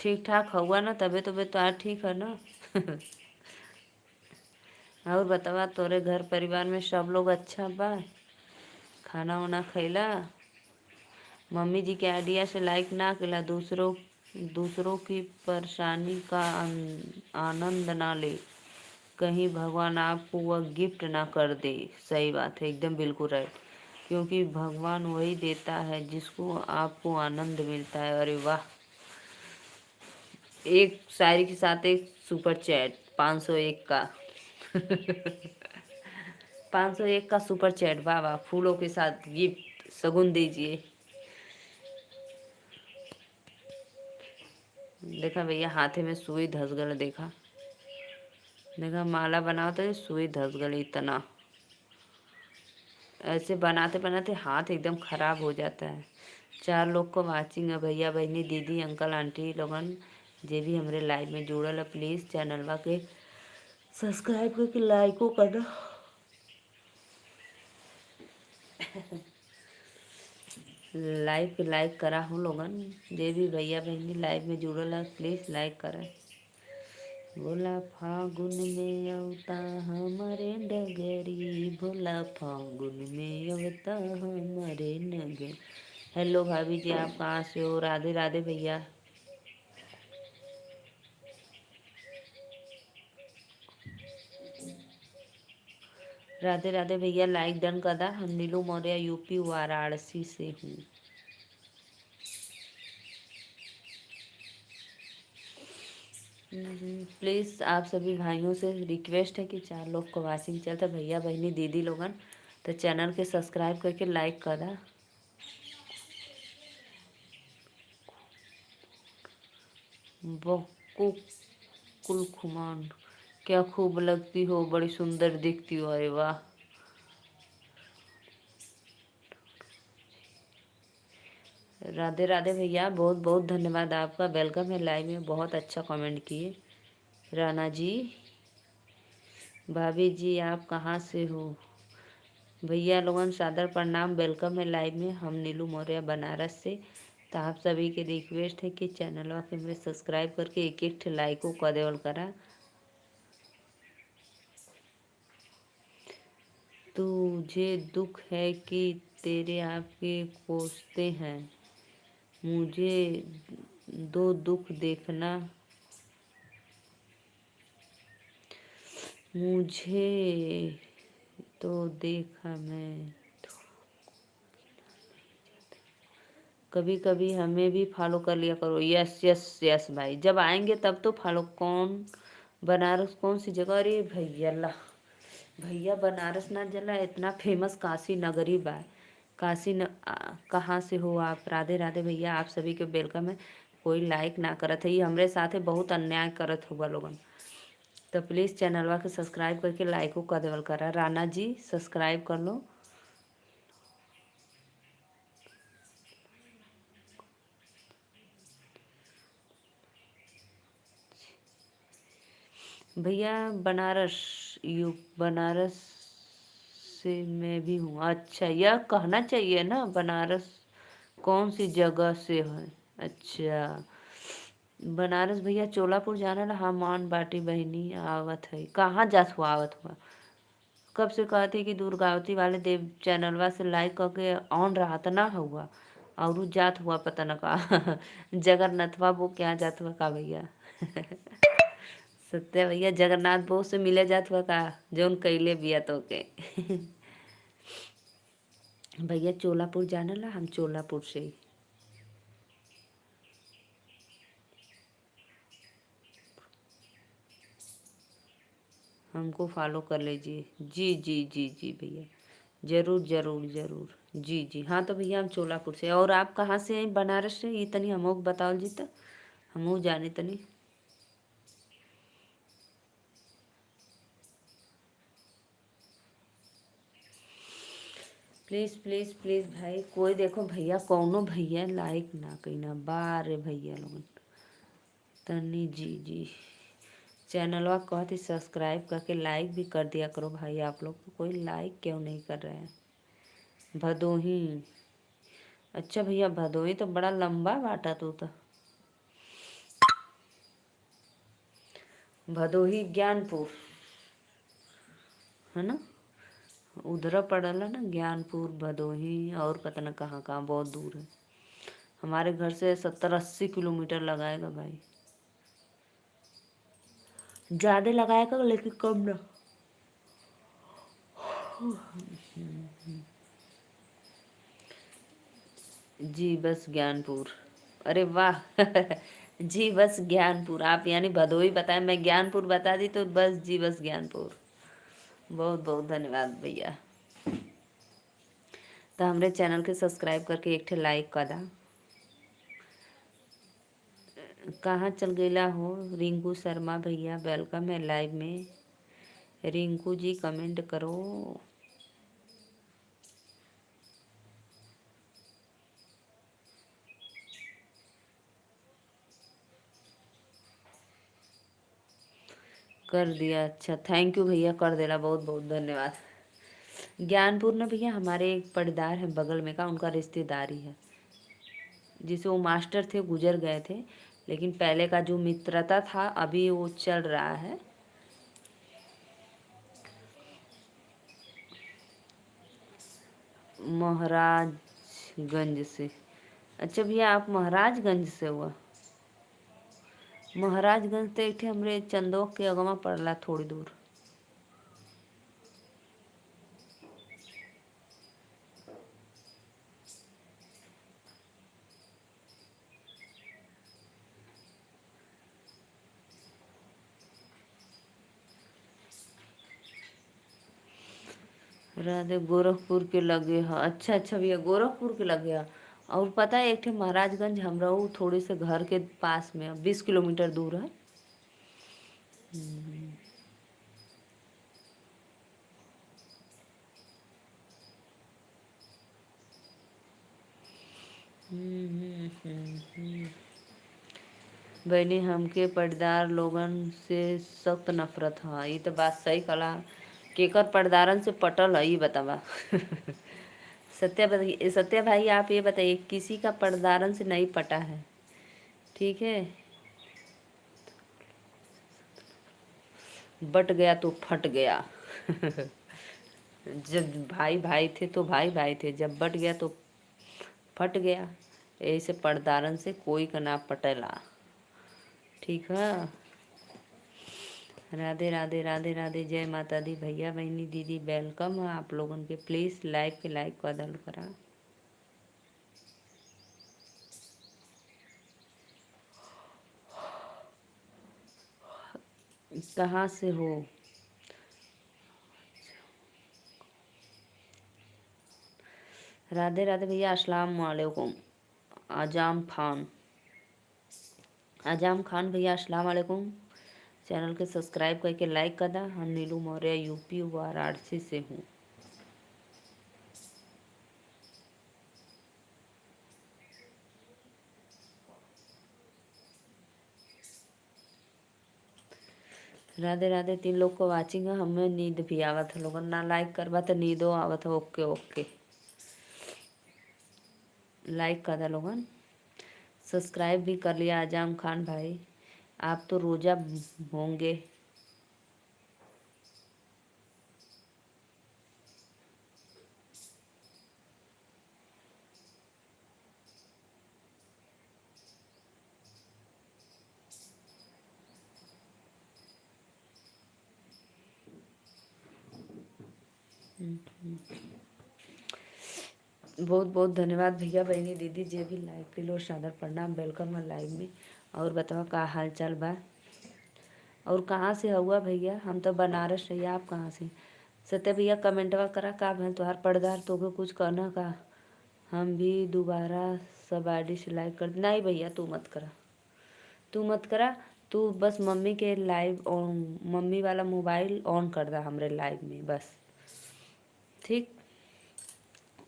ठीक ठाक हुआ ना? तबे तो तो ठीक है ना? और बतावा तोरे घर परिवार में सब लोग अच्छा बा? खाना वाना खैला? मम्मी जी के आइडिया से लाइक ना किला, दूसरों की परेशानी का आनंद ना ले, कहीं भगवान आपको वह गिफ्ट ना कर दे। सही बात है, एकदम बिल्कुल राइट। क्योंकि भगवान वही देता है जिसको आपको आनंद मिलता है। अरे वाह, एक शायरी के साथ एक सुपर चैट 501 का। 501 का सुपर चैट, वाह वाह, फूलों के साथ गिफ्ट सगुन दीजिए। देखा भैया हाथे में सुई धस गल, देखा देखा माला बनाओ तो सुई धस गल। इतना ऐसे बनाते बनाते हाथ एकदम खराब हो जाता है। 4 लोग को वाचिंग है, भैया बहनी दीदी अंकल आंटी लोगन जे भी हमारे लाइव में जुड़ल है, प्लीज़ चैनलवा के सब्सक्राइब करके लाइको करना। लाइव पे लाइक करा हूँ लोगन, जे भी भैया बहनी लाइव में जुड़ल है प्लीज़ लाइक करें। भोला फागुन में अवता हमारे डगरी, भोला फागुन में अवता हमारे नगर। हेलो भाभी जी, आप कहाँ से हो? राधे राधे भैया। राधे राधे भैया, लाइक डन कर दा। हम नीलू मौर्य यूपी वाराणसी से हूँ। प्लीज़ आप सभी भाइयों से रिक्वेस्ट है कि 4 लोग को वाचिंग चलता, भैया बहनी दीदी लोगन, तो चैनल के सब्सक्राइब करके लाइक कर दा। बहु कुल खुमान, क्या खूब लगती हो, बड़ी सुंदर दिखती हो। अरे वाह, राधे राधे भैया, बहुत बहुत धन्यवाद आपका, वेलकम है लाइव में, बहुत अच्छा कमेंट किए। राना जी, भाभी जी आप कहाँ से हो? भैया लोगन सादर प्रणाम, वेलकम है लाइव में। हम नीलू मौर्य बनारस से। तो आप सभी के रिक्वेस्ट है कि चैनल के मेरे सब्सक्राइब करके एक एक लाइक को कर देवल करा। तुझे दुख है कि तेरे आपके कोसते हैं, मुझे दो दुख देखना, मुझे तो देखा मैं। कभी कभी हमें भी फॉलो कर लिया करो। यस यस यस भाई, जब आएंगे तब तो फॉलो। कौन बनारस कौन सी जगह? अरे भैया ला, भैया बनारस ना जला, इतना फेमस काशी नगरी बा। कहाँ से हो आप? राधे राधे भैया, आप सभी के वेलकम है। कोई लाइक ना करत है, ये हमरे साथ बहुत अन्याय करत हुआ लोगन। तो प्लीज़ चैनलवा के सब्सक्राइब करके लाइक को कर देवल करा। राना जी सब्सक्राइब कर लो। भैया बनारस, बनारस से मैं भी हूँ। अच्छा, यह कहना चाहिए ना, बनारस कौन सी जगह से है? अच्छा, बनारस भैया चोलापुर जाना ला। हाँ मान बाटी बहनी आवत है। कहाँ जात हुआ आवत हुआ? कब से कहती कि दुर्गावती वाले देव चैनलवा से लाइक करके ऑन रहा था ना हुआ, और उ जात हुआ पता न का जगन्नाथवा वो क्या जात हुआ का भैया? सत्य भैया, जगन्नाथ बहू से मिले जात हुआ का, जौन कैले बिया तो के भैया चोलापुर जाना ला, हम चोलापुर से ही। हमको फॉलो कर लीजिए। जी जी जी जी भैया, जरूर जरूर जरूर। जी जी हाँ, तो भैया हम चोलापुर से। और आप कहाँ से हैं बनारस से? ये तनी हमको बताओ जी, तो हमहू जाने तनी। प्लीज़ प्लीज़ प्लीज़ भाई, कोई देखो भैया, कौनो भैया लाइक ना कहीं बारे भैया लोगन तनी। जी जी, चैनलवा कहती सब्सक्राइब करके लाइक भी कर दिया करो भाई। आप लोग तो कोई लाइक क्यों नहीं कर रहे हैं? भदोही, अच्छा भैया भदोही तो बड़ा लंबा बाटा तू तो। भदोही ज्ञानपुर है ना, उधर पड़ला ना, ज्ञानपुर भदोही, और पता न कहाँ कहाँ, बहुत दूर है। हमारे घर से 70-80 किलोमीटर लगाएगा भाई। ज़्यादा लगाएगा लेकिन कम ना। जी बस ज्ञानपुर। अरे वाह जी बस ज्ञानपुर, आप यानी भदोही बताएं, मैं ज्ञानपुर बता दी तो बस जी बस ज्ञानपुर। बहुत बहुत धन्यवाद भैया। तो हमारे चैनल के सब्सक्राइब करके एक ठे लाइक कर दा। कहाँ चल गईला हो रिंकू शर्मा भैया? वेलकम है लाइव में। रिंकू जी कमेंट करो। कर दिया, अच्छा थैंक यू भैया, कर देला, बहुत बहुत धन्यवाद। ज्ञानपुर ना भैया, हमारे एक पड़दार है बगल में का, उनका रिश्तेदारी है, जिसे वो मास्टर थे, गुजर गए थे, लेकिन पहले का जो मित्रता था अभी वो चल रहा है। महाराजगंज से। अच्छा भैया आप महाराजगंज से हुआ? महाराजगंज तो एक ठे हमरे चंदोक के अगवा पड़ला थोड़ी दूर। राधे गोरखपुर के लगे है। अच्छा अच्छा भैया, गोरखपुर के लगे है। और पता है एक ठे महाराजगंज हमरा थोड़ी से घर के पास में 20 किलोमीटर दूर है। बहनी हमके पर्दार लोगन से सख्त नफरत ह। ई तो बात सही कला। केकर पर्दारन से पटल है, ई बतावा। सत्या भाई आप ये बताइए, किसी का पर्दारन से नहीं पटा है, ठीक है। बट गया तो फट गया। जब भाई भाई थे तो भाई भाई थे, जब बट गया तो फट गया। ऐसे पर्दारन से कोई का ना पटेला, ठीक है। राधे राधे राधे राधे, जय माता दी। भैया बहनी दीदी वेलकम है आप लोगन के। प्लीज़ लाइव के लाइक कर दल करा। कहाँ से हो? राधे राधे भैया, अस्सलाम वालेकुम। आजाम खान भैया अस्सलाम वालेकुम। चैनल के सब्सक्राइब करके लाइक कर दा। हम नीलू मौर्य यूपी वाराणसी से हूँ। राधे राधे। 3 लोग को वाचिंग है, हमें नींद भी आवत है। लोगन ना लाइक करवा तो नींदो आवत है। ओके ओके, लाइक कर दा लोगन। सब्सक्राइब भी कर लिया आजाम खान भाई। आप तो रोजा होंगे। बहुत बहुत धन्यवाद भैया बहनी दीदी जे भी लाइव के लो सादर प्रणाम, वेलकम है लाइव में। और बताओ का हाल चाल बा, और कहाँ से हुआ भैया? हम तो बनारस रहिए, आप कहाँ से? सत्य भैया कमेंटवा करा का भैया तुहार पर्दार तो कुछ कहना का? हम भी दोबारा सब आईडी से लाइक कर। नहीं भैया तू मत करा, तू मत करा। तू बस मम्मी के लाइव ऑन, मम्मी वाला मोबाइल ऑन कर दा हमरे लाइव में बस, ठीक।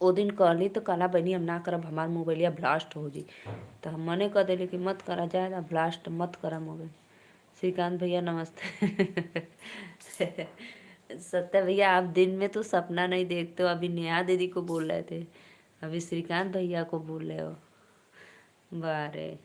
ओ दिन कहली तो कहला बहनी हम ना करब, हमार मोबाइलिया ब्लास्ट हो जी। तो हम मने कर देली कि मत करा जाए, ब्लास्ट मत करा मोबाइल। श्रीकांत भैया नमस्ते। सत्य भैया आप दिन में तो सपना नहीं देखते हो। अभी नेहा दीदी को बोल रहे थे, अभी श्रीकांत भैया को बोल रहे हो। बारे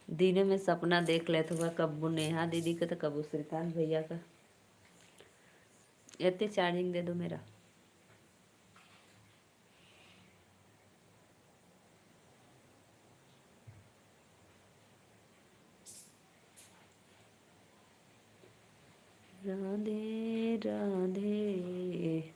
दिन में सपना देख लेते हुआ, कब नेहा दीदी का तो कब श्रीकांत भैया का। इतनी चार्जिंग दे दो मेरा। राधे राधे।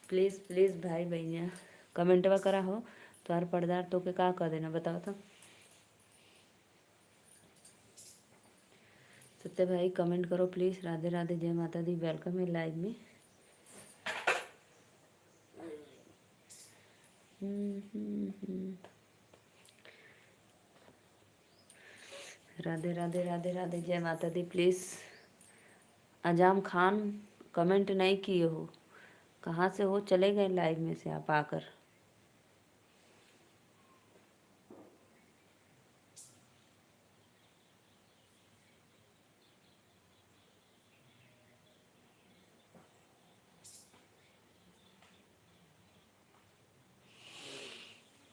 प्लीज़ प्लीज़ भाई भैया कमेंटवा करा हो तो हर पर्दार तो के का कर देना बताओ तो। सत्य भाई कमेंट करो प्लीज़। राधे राधे, जय माता दी, वेलकम है लाइव में। राधे राधे राधे राधे, जय माता दी। प्लीज़ अजाम खान कमेंट नहीं किए हो, कहाँ से हो? चले गए लाइव में से आप आकर।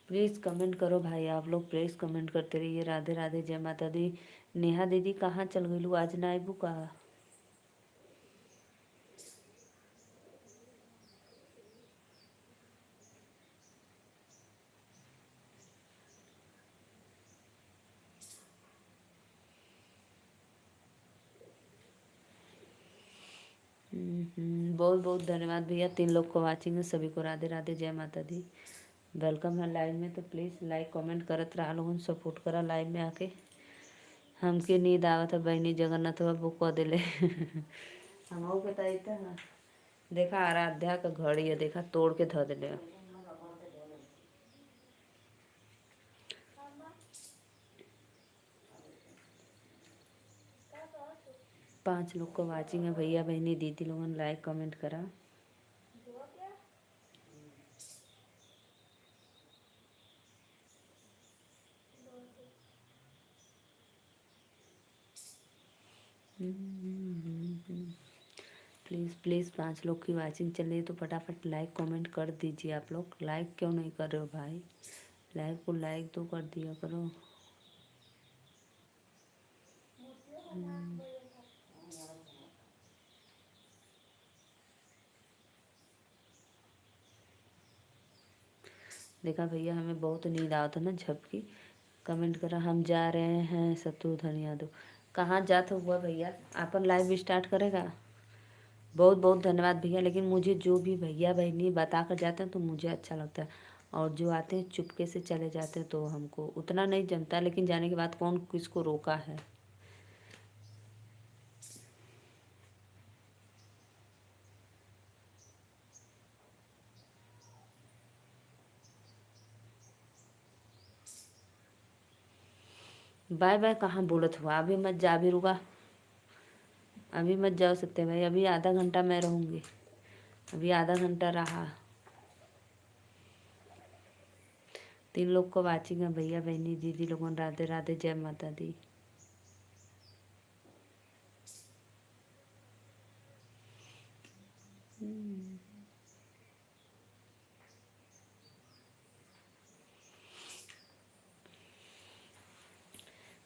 प्लीज़ कमेंट करो भाई, आप लोग प्लीज़ कमेंट करते रहिए। राधे राधे, जय माता दी। नेहा दीदी कहाँ चल गई लू, आज ना आईबू का? बहुत बहुत धन्यवाद भैया, 3 लोग को वाचिंग है, सभी को राधे राधे, जय माता दी। वेलकम है लाइव में, तो प्लीज़ लाइक कमेंट करत रहा लोगन, सपोर्ट करा लाइव में आके। हमके नींद आवत है बहनी, जगन्नाथ बाबू कह दिले। हम के तैते ना देखा, आराध्या का घड़ी है, देखा तोड़ के धो दिले। 5 लोग को वाचिंग है भैया बहनी, दीदी लोगन लाइक कमेंट करा। प्लीज़ प्लीज़ 5 लोग की वाचिंग चल रही है, तो फटाफट लाइक कमेंट कर दीजिए। आप लोग लाइक क्यों नहीं कर रहे हो भाई? लाइक को लाइक तो कर दिया करो। देखा भैया, हमें बहुत नींद आता ना झपकी। कमेंट करा, हम जा रहे हैं शत्रुघ्न यादव। कहाँ जात हुआ भैया? अपन लाइव स्टार्ट करेगा। बहुत बहुत धन्यवाद भैया, लेकिन मुझे जो भी भैया बहनी बता कर जाते हैं तो मुझे अच्छा लगता है, और जो आते हैं चुपके से चले जाते हैं तो हमको उतना नहीं जमता, लेकिन जाने के बाद कौन किसको रोका है। बाय बाय कहाँ बोलत हुआ? अभी मत जा, अभी रुका, अभी मत जाओ सकते भाई, अभी आधा घंटा मैं रहूँगी, अभी आधा घंटा रहा। 3 लोग को वाचिंग है भैया बहनी, दीदी लोगों, राधे राधे, जय माता दी।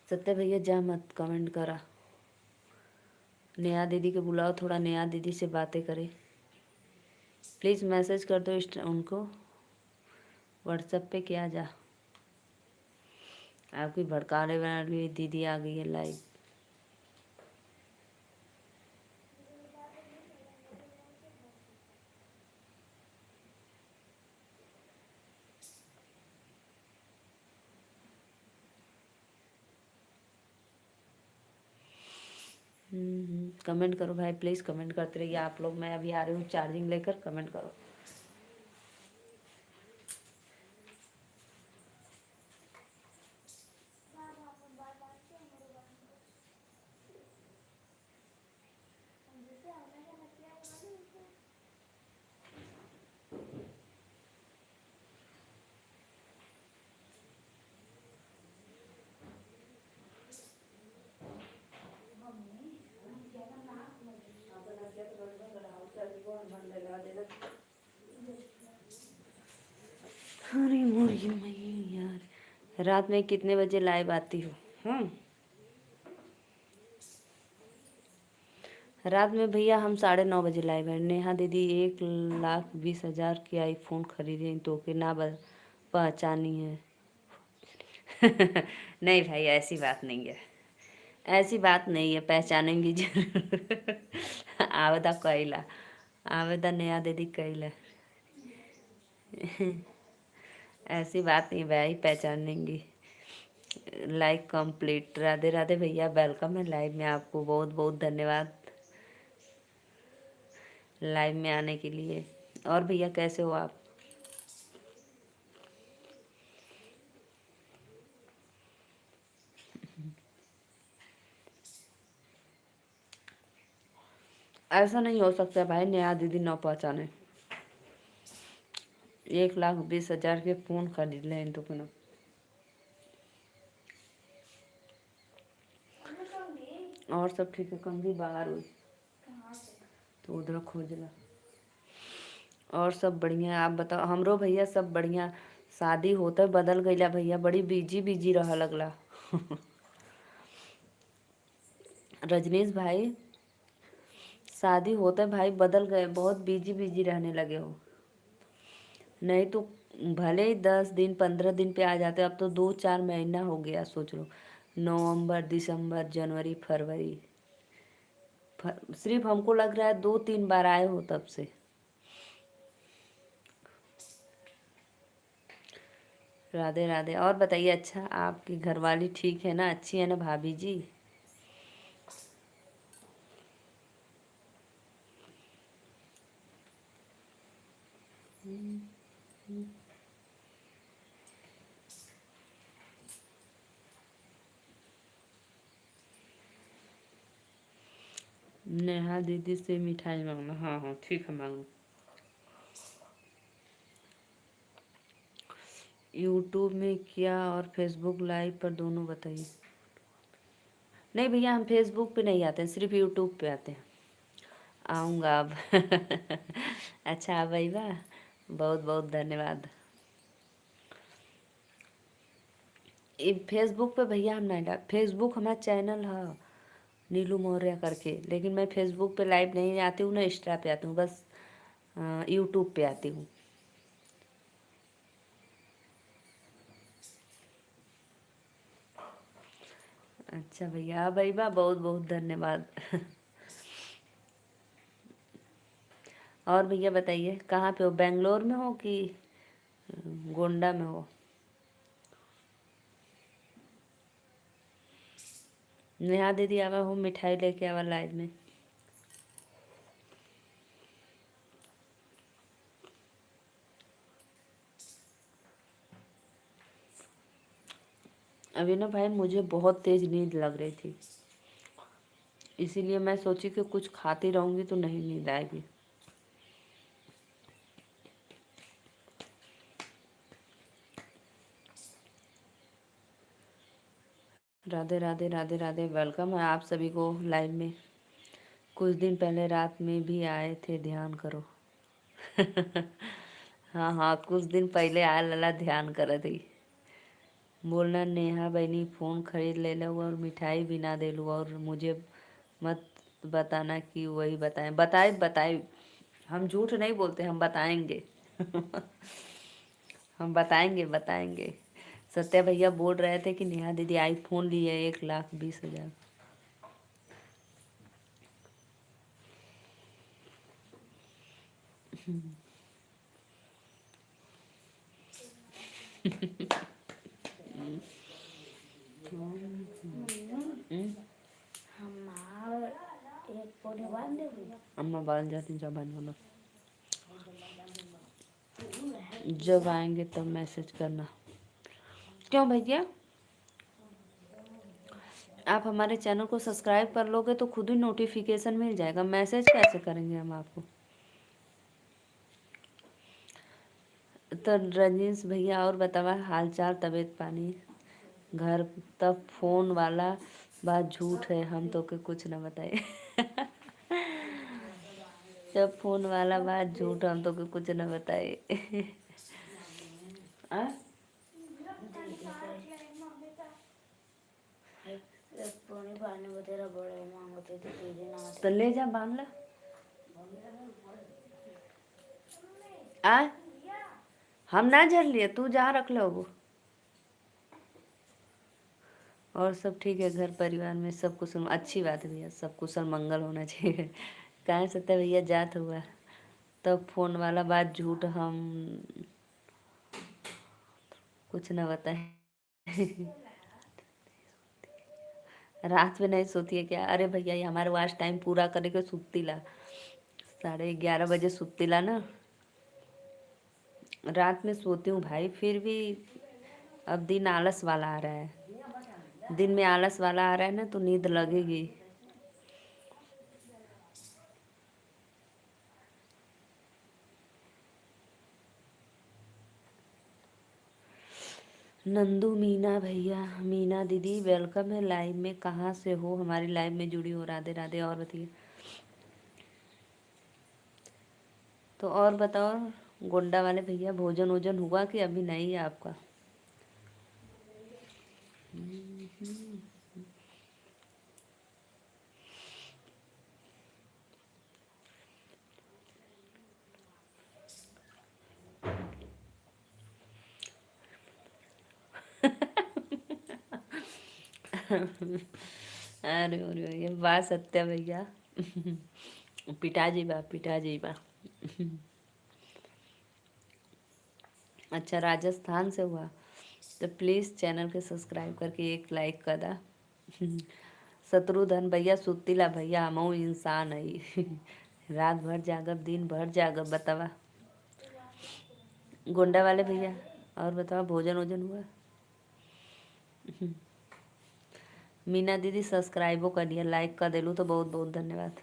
सत्य भैया जा मत कमेंट करा। नेहा दीदी के बुलाओ, थोड़ा नेहा दीदी से बातें करें। प्लीज़ मैसेज कर दो उनको व्हाट्सएप पे, क्या जा। आपकी भड़काने वाली दीदी आ गई है लाइव। कमेंट करो भाई, प्लीज़ कमेंट करते रहिए आप लोग। मैं अभी आ रही हूँ चार्जिंग लेकर, कमेंट करो। अरे मुर्गी मई यार, रात में कितने बजे लाइव आती हो? रात में भैया हम 9:30 बजे लाइव है। नेहा दीदी 1,20,000 की आईफोन खरीदे तो के ना पहचानी है। नहीं भाई, ऐसी बात नहीं है, ऐसी बात नहीं है, पहचानेंगी जरूर। आवेदा कैला, आवेदा नेहा दीदी कैला। ऐसी बात नहीं भाई, पहचानेंगी। Like complete. राधे राधे भैया, वेलकम है लाइव में, आपको बहुत बहुत धन्यवाद लाइव में आने के लिए। और भैया कैसे हो आप? ऐसा नहीं हो सकता भाई, नेहा दीदी न पहचाने। 1,20,000 के फ़ोन खरीद लें इन तो क्यों। और सब ठीक है, कंगी बाहर हुई तो उधर खोज ला। और सब बढ़िया, आप बताओ। हमरो भैया सब बढ़िया, शादी होते बदल गईला भैया, बड़ी बिजी बिजी रह लगला। रजनीश भाई, शादी होते भाई बदल गए, बहुत बिजी बिजी रहने लगे हो। नहीं तो भले ही 10 दिन 15 दिन पे आ जाते, अब तो 2-4 महीना हो गया। सोच लो, नवंबर, दिसंबर, जनवरी, फरवरी, सिर्फ हमको लग रहा है 2-3 बार आए हो तब से। राधे राधे। और बताइए, अच्छा आपकी घरवाली ठीक है ना, अच्छी है ना भाभी जी? नेहा दीदी से मिठाई मांगना। हाँ हाँ ठीक है, मांगो। यूट्यूब में क्या और फेसबुक लाइव पर दोनों बताइए। नहीं भैया, हम फेसबुक पे नहीं आते हैं, सिर्फ यूट्यूब पे आते हैं। आऊँगा अब। अच्छा भाई, वाह, बहुत बहुत धन्यवाद। ये फेसबुक पे भैया हम नहीं डाल, फेसबुक हमारा चैनल है नीलू मौर्य करके, लेकिन मैं फेसबुक पे लाइव नहीं आती हूँ ना, इंस्टा पे आती हूँ, बस यूट्यूब पे आती हूँ। अच्छा भैया, हाँ भाई वाह, बहुत बहुत धन्यवाद। और भैया बताइए, कहाँ पे हो, बेंगलोर में हो कि गोंडा में हो? नेहा दीदी आवा हो, मिठाई लेके आवा लाइव में। अभी ना भाई मुझे बहुत तेज नींद लग रही थी, इसीलिए मैं सोची कि कुछ खाती रहूँगी तो नहीं नींद आएगी। राधे राधे राधे राधे, वेलकम है आप सभी को लाइव में। कुछ दिन पहले रात में भी आए थे, ध्यान करो। हाँ हाँ, कुछ दिन पहले आए लला, ध्यान कर थी। बोलना नेहा बहनी फ़ोन खरीद ले लो और मिठाई भी ना दे लूँ, और मुझे मत बताना कि वही बताएं। बताए बताए, हम झूठ नहीं बोलते, हम बताएंगे। हम बताएंगे बताएंगे। सत्या भैया बोल रहे थे कि नेहा दीदी आईफोन ली है 1,20,000। एक पौने बांध देगी। अम्मा बाल जाती जब बोलो, जब आएंगे तब मैसेज करना। क्यों भैया, आप हमारे चैनल को सब्सक्राइब कर लोगे तो खुद ही नोटिफिकेशन मिल जाएगा, मैसेज कैसे करेंगे हम आपको? तो रजनीश भैया और बतावा हाल चाल, तबीयत पानी घर। तब फोन वाला बात झूठ है, हम तो के कुछ ना बताए। जब फोन वाला बात झूठ, हम तो के कुछ ना बताए। आ? पौने बांधने को तेरा बड़े मांगते थे, तुझे ना तो ले जा बांध ला। आ, हम ना झर लिए, तू जहाँ रख लो वो। और सब ठीक है, घर परिवार में सब कुशल? अच्छी बात है भैया, सब कुशल मंगल होना चाहिए। कहाँ सत्या भैया जात हुआ, तब फोन वाला बात झूठ, हम कुछ ना बताए। रात में नहीं सोती है क्या? अरे भैया, ये हमारे वाच टाइम पूरा करे के सुतीला, 11:30 बजे सुतीला ना। रात में सोती हूँ भाई, फिर भी अब दिन आलस वाला आ रहा है, दिन में आलस वाला आ रहा है ना, तो नींद लगेगी। नंदू मीना भैया, मीना दीदी वेलकम है लाइव में। कहाँ से हो, हमारी लाइव में जुड़ी हो? राधे राधे। और बताइए, तो और बताओ, गोंडा वाले भैया भोजन वोजन हुआ कि अभी नहीं है आपका? अरे अरे ये बात सत्य भैया। पिताजी बा पिताजी बा। अच्छा राजस्थान से हुआ तो प्लीज़ चैनल के सब्सक्राइब करके एक लाइक कर दा। शत्रुधन भैया सुतीला भैया हमहू इंसान है। रात भर जागब दिन भर जागब बतावा। गोंडा वाले भैया और बतावा भोजन वोजन हुआ? मीना दीदी सब्सक्राइबो कर दिया लाइक कर दिलू तो बहुत बहुत धन्यवाद।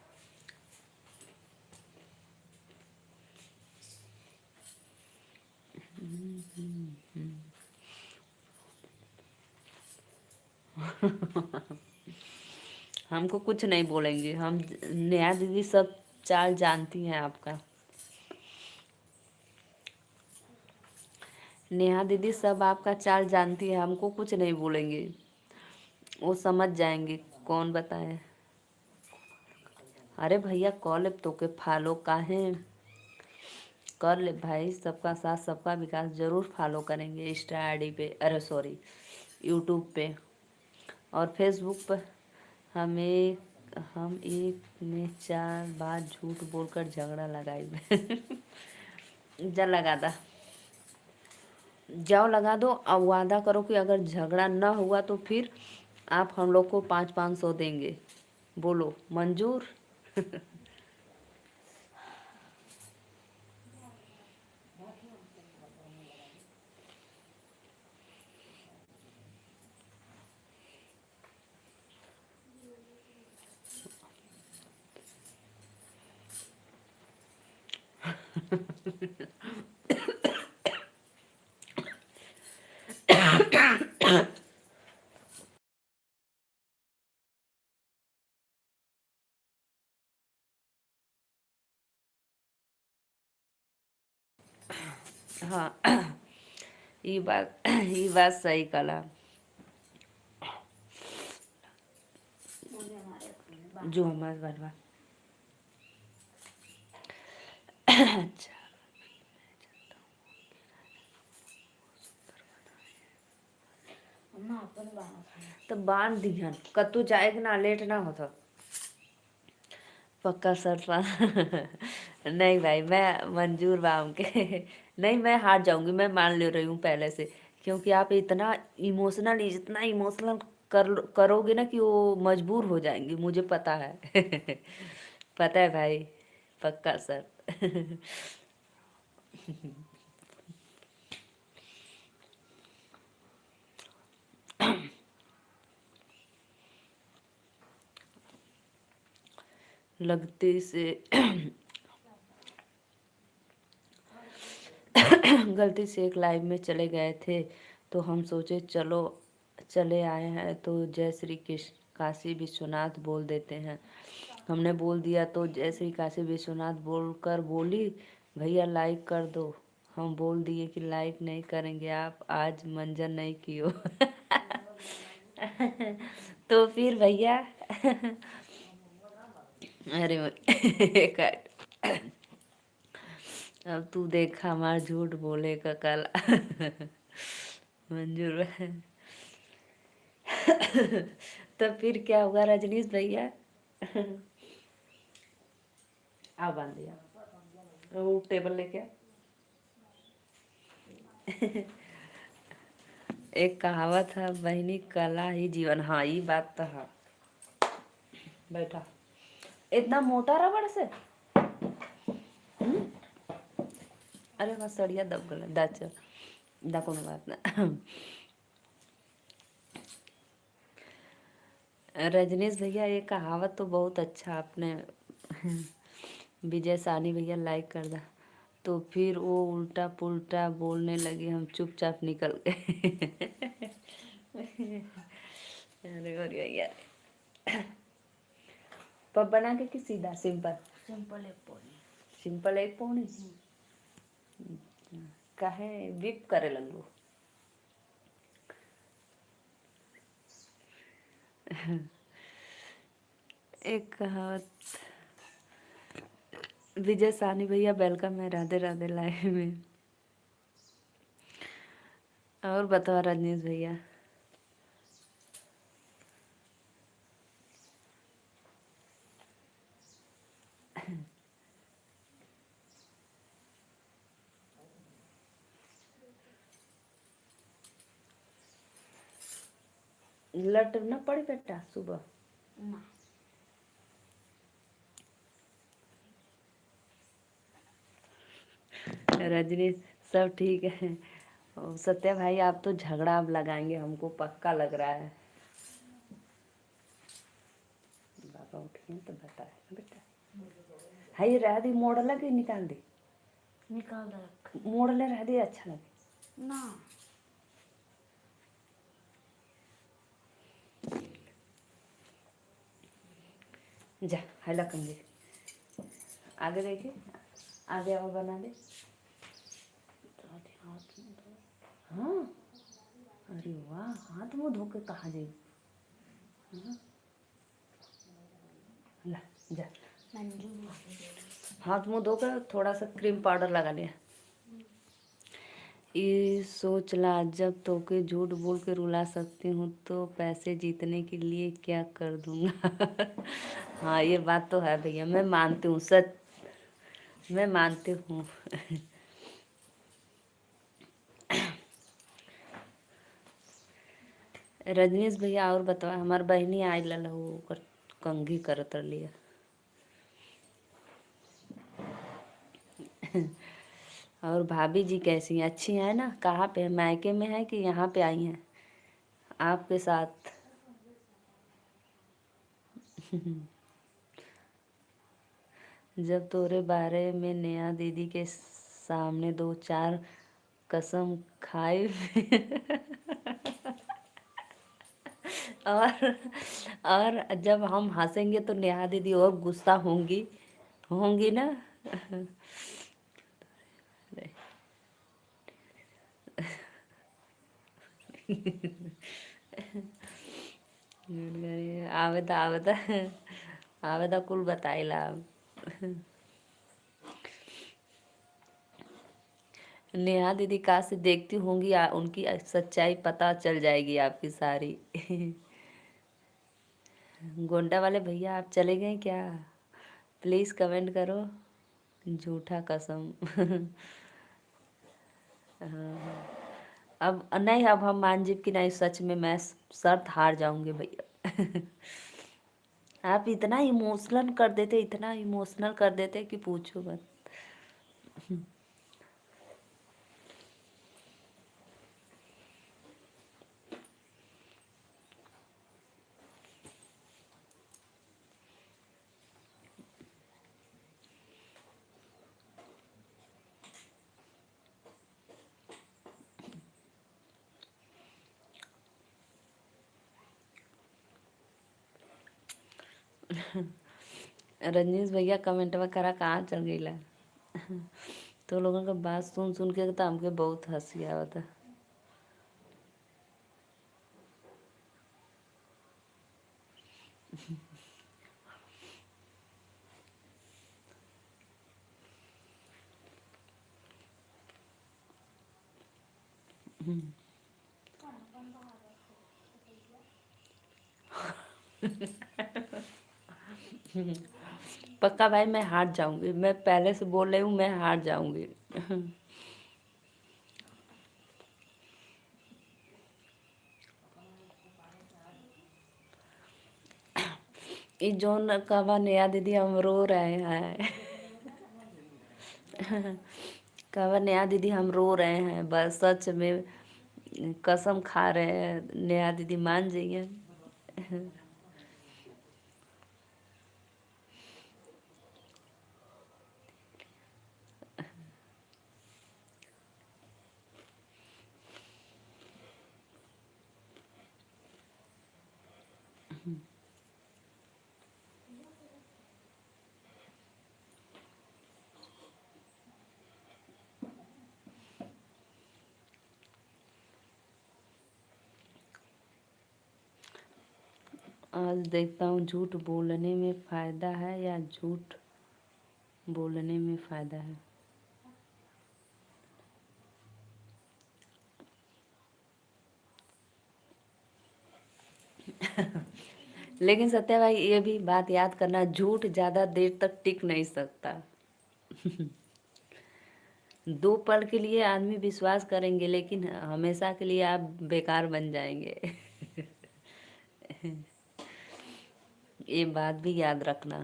हमको कुछ नहीं बोलेंगे हम। नेहा दीदी सब चाल जानती हैं आपका। नेहा दीदी सब आपका चाल जानती है हमको कुछ नहीं बोलेंगे। वो समझ जाएंगे कौन बताए। अरे भैया कॉल तो के फॉलो काहे कर ले भाई। सबका साथ सबका विकास जरूर फॉलो करेंगे इंस्टा आईडी पे, अरे सॉरी यूट्यूब पे और फेसबुक पर। हम एक में 4 बार झूठ बोलकर झगड़ा लगाए। जा लगा दा जाओ लगा दो। अब वादा करो कि अगर झगड़ा न हुआ तो फिर आप हम लोग को 500-500 देंगे। बोलो मंजूर? हाँ ये बात सही कला। जो हमारे बनवा। अच्छा तो बांध दिहन कतू जाए के ना लेट ना होता। पक्का सर नहीं भाई मैं मंजूर बाम के। नहीं मैं हार जाऊंगी मैं मान ले रही हूँ पहले से। क्योंकि आप इतना इमोशनल करोगे ना कि वो मजबूर हो जाएंगी मुझे पता है। पता है भाई पक्का सर। लगती से गलती से एक लाइव में चले गए थे तो हम सोचे चलो चले आए हैं तो जय श्री कृष्ण काशी विश्वनाथ बोल देते हैं। हमने बोल दिया तो जय श्री काशी विश्वनाथ बोलकर बोली भैया लाइक कर दो। हम बोल दिए कि लाइक नहीं करेंगे आप आज मंजन नहीं कियो। तो फिर भैया अरे अब तू देखा हमार झूठ बोले का कल। मंजूर है। तो फिर क्या हुआ रजनीश भैया? आ बांध दिया वो टेबल लेके। एक कहावत है बहनी कला ही जीवन। हाँ ये बात तो है। बैठा इतना मोटा रबड़ से। अरे बस सड़िया दब गला दाच दा कोनो बात ना। रजनीश भैया ये कहावत तो बहुत अच्छा आपने। विजय सानी भैया लाइक कर दा। तो फिर वो उल्टा पुल्टा बोलने लगे हम चुपचाप निकल गए। अरे और भैया पब बना के कि सीधा सिंपल? सिंपल एक पौनी। सिंपल एक पौनी। काहे बीप करे लगलू? एक कहावत, विजय सानी भैया वेलकम है, राधे राधे लाइव में। और बताओ रजनीश भैया। लट न पड़ी बेटा सुबह? ना रजनी सब ठीक है। सत्या भाई आप तो झगड़ा अब लगाएंगे हमको पक्का लग रहा है। बाबा उठिए तो बताए बेटा। हाय रह दी मोड़ लगे निकाल दी। निकाल दे मोड़ ले रह दी अच्छा लगे ना। जा हैला कंगे आगे देखिए आगे अब बना दे। हाँ अरे वाह हाथ मुँह धो के कहाँ जाए? ला जा मंजू हाथ मुँह धोकर थोड़ा सा क्रीम पाउडर लगा लिया। ये सोच ला जब तोके झूठ बोल के रुला सकती हूँ तो पैसे जीतने के लिए क्या कर दूंगा। हाँ ये बात तो है भैया, मैं मानती हूँ, सच मैं मानती हूँ। रजनीश भैया और बताओ, हमार बहनी आई ललहू ओकर कंघी करत रही। और भाभी जी कैसी हैं? अच्छी हैं ना? कहाँ पे है, मायके में है कि यहाँ पे आई हैं आपके साथ? जब तोरे बारे में नेहा दीदी के सामने दो चार कसम खाई और और जब हम हंसेंगे तो नेहा दीदी और गुस्सा होंगी होंगी ना। आवेदा आवेदा आवेदा कुल बताइला। नेहा दीदी का से देखती होंगी उनकी सच्चाई पता चल जाएगी आपकी सारी। गोंडा वाले भैया आप चले गए क्या? प्लीज़ कमेंट करो। झूठा कसम। हाँ अब नहीं, अब हम मान जीप की नहीं, सच में मैं शर्त हार जाऊंगी भैया। आप इतना इमोशनल कर देते, इतना इमोशनल कर देते कि पूछो मत। रजनीश भैया कमेंट में करा कहाँ चल गई ला? तो लोगों का बात सुन सुन के तो हमके बहुत हंसी आवता। पक्का भाई मैं हार जाऊंगी, मैं पहले से बोल रही हूँ मैं हार जाऊंगी। ये जोन कहा नया दीदी हम रो रहे हैं। कहा नया दीदी हम रो रहे हैं, बस सच में कसम खा रहे हैं, नेहा दीदी मान जाइए। आज देखता हूँ झूठ बोलने में फ़ायदा है या झूठ बोलने में फ़ायदा है। लेकिन सत्या भाई ये भी बात याद करना, झूठ ज़्यादा देर तक टिक नहीं सकता। 2 पल के लिए आदमी विश्वास करेंगे लेकिन हमेशा के लिए आप बेकार बन जाएंगे। ये बात भी याद रखना।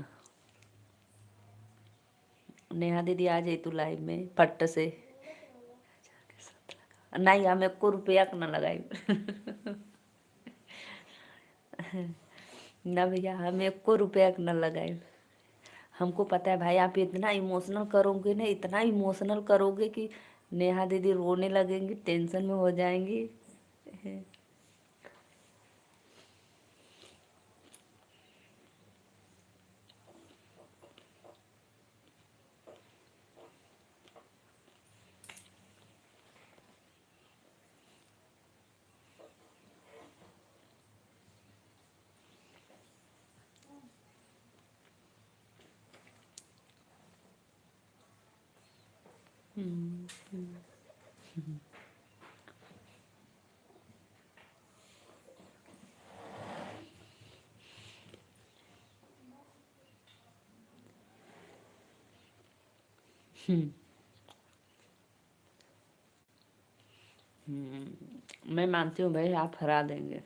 नेहा दीदी आ जाए तू लाइव में फट से। नहीं हमें को रुपया न लगाई। ना भैया हमें को रुपया न लगाए। हमको पता है भाई आप इतना इमोशनल करोगे ना, इतना इमोशनल करोगे कि नेहा दीदी रोने लगेंगी, टेंशन में हो जाएंगी। मैं मानती हूँ भाई आप हरा देंगे।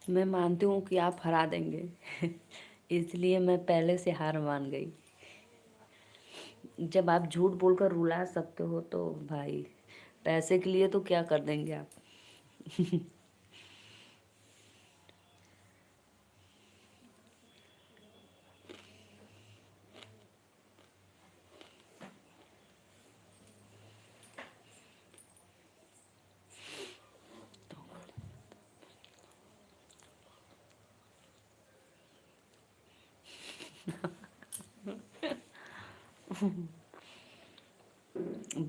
मैं मानती हूँ कि आप हरा देंगे। इसलिए मैं पहले से हार मान गई। जब आप झूठ बोलकर रुला सकते हो तो भाई पैसे के लिए तो क्या कर देंगे आप।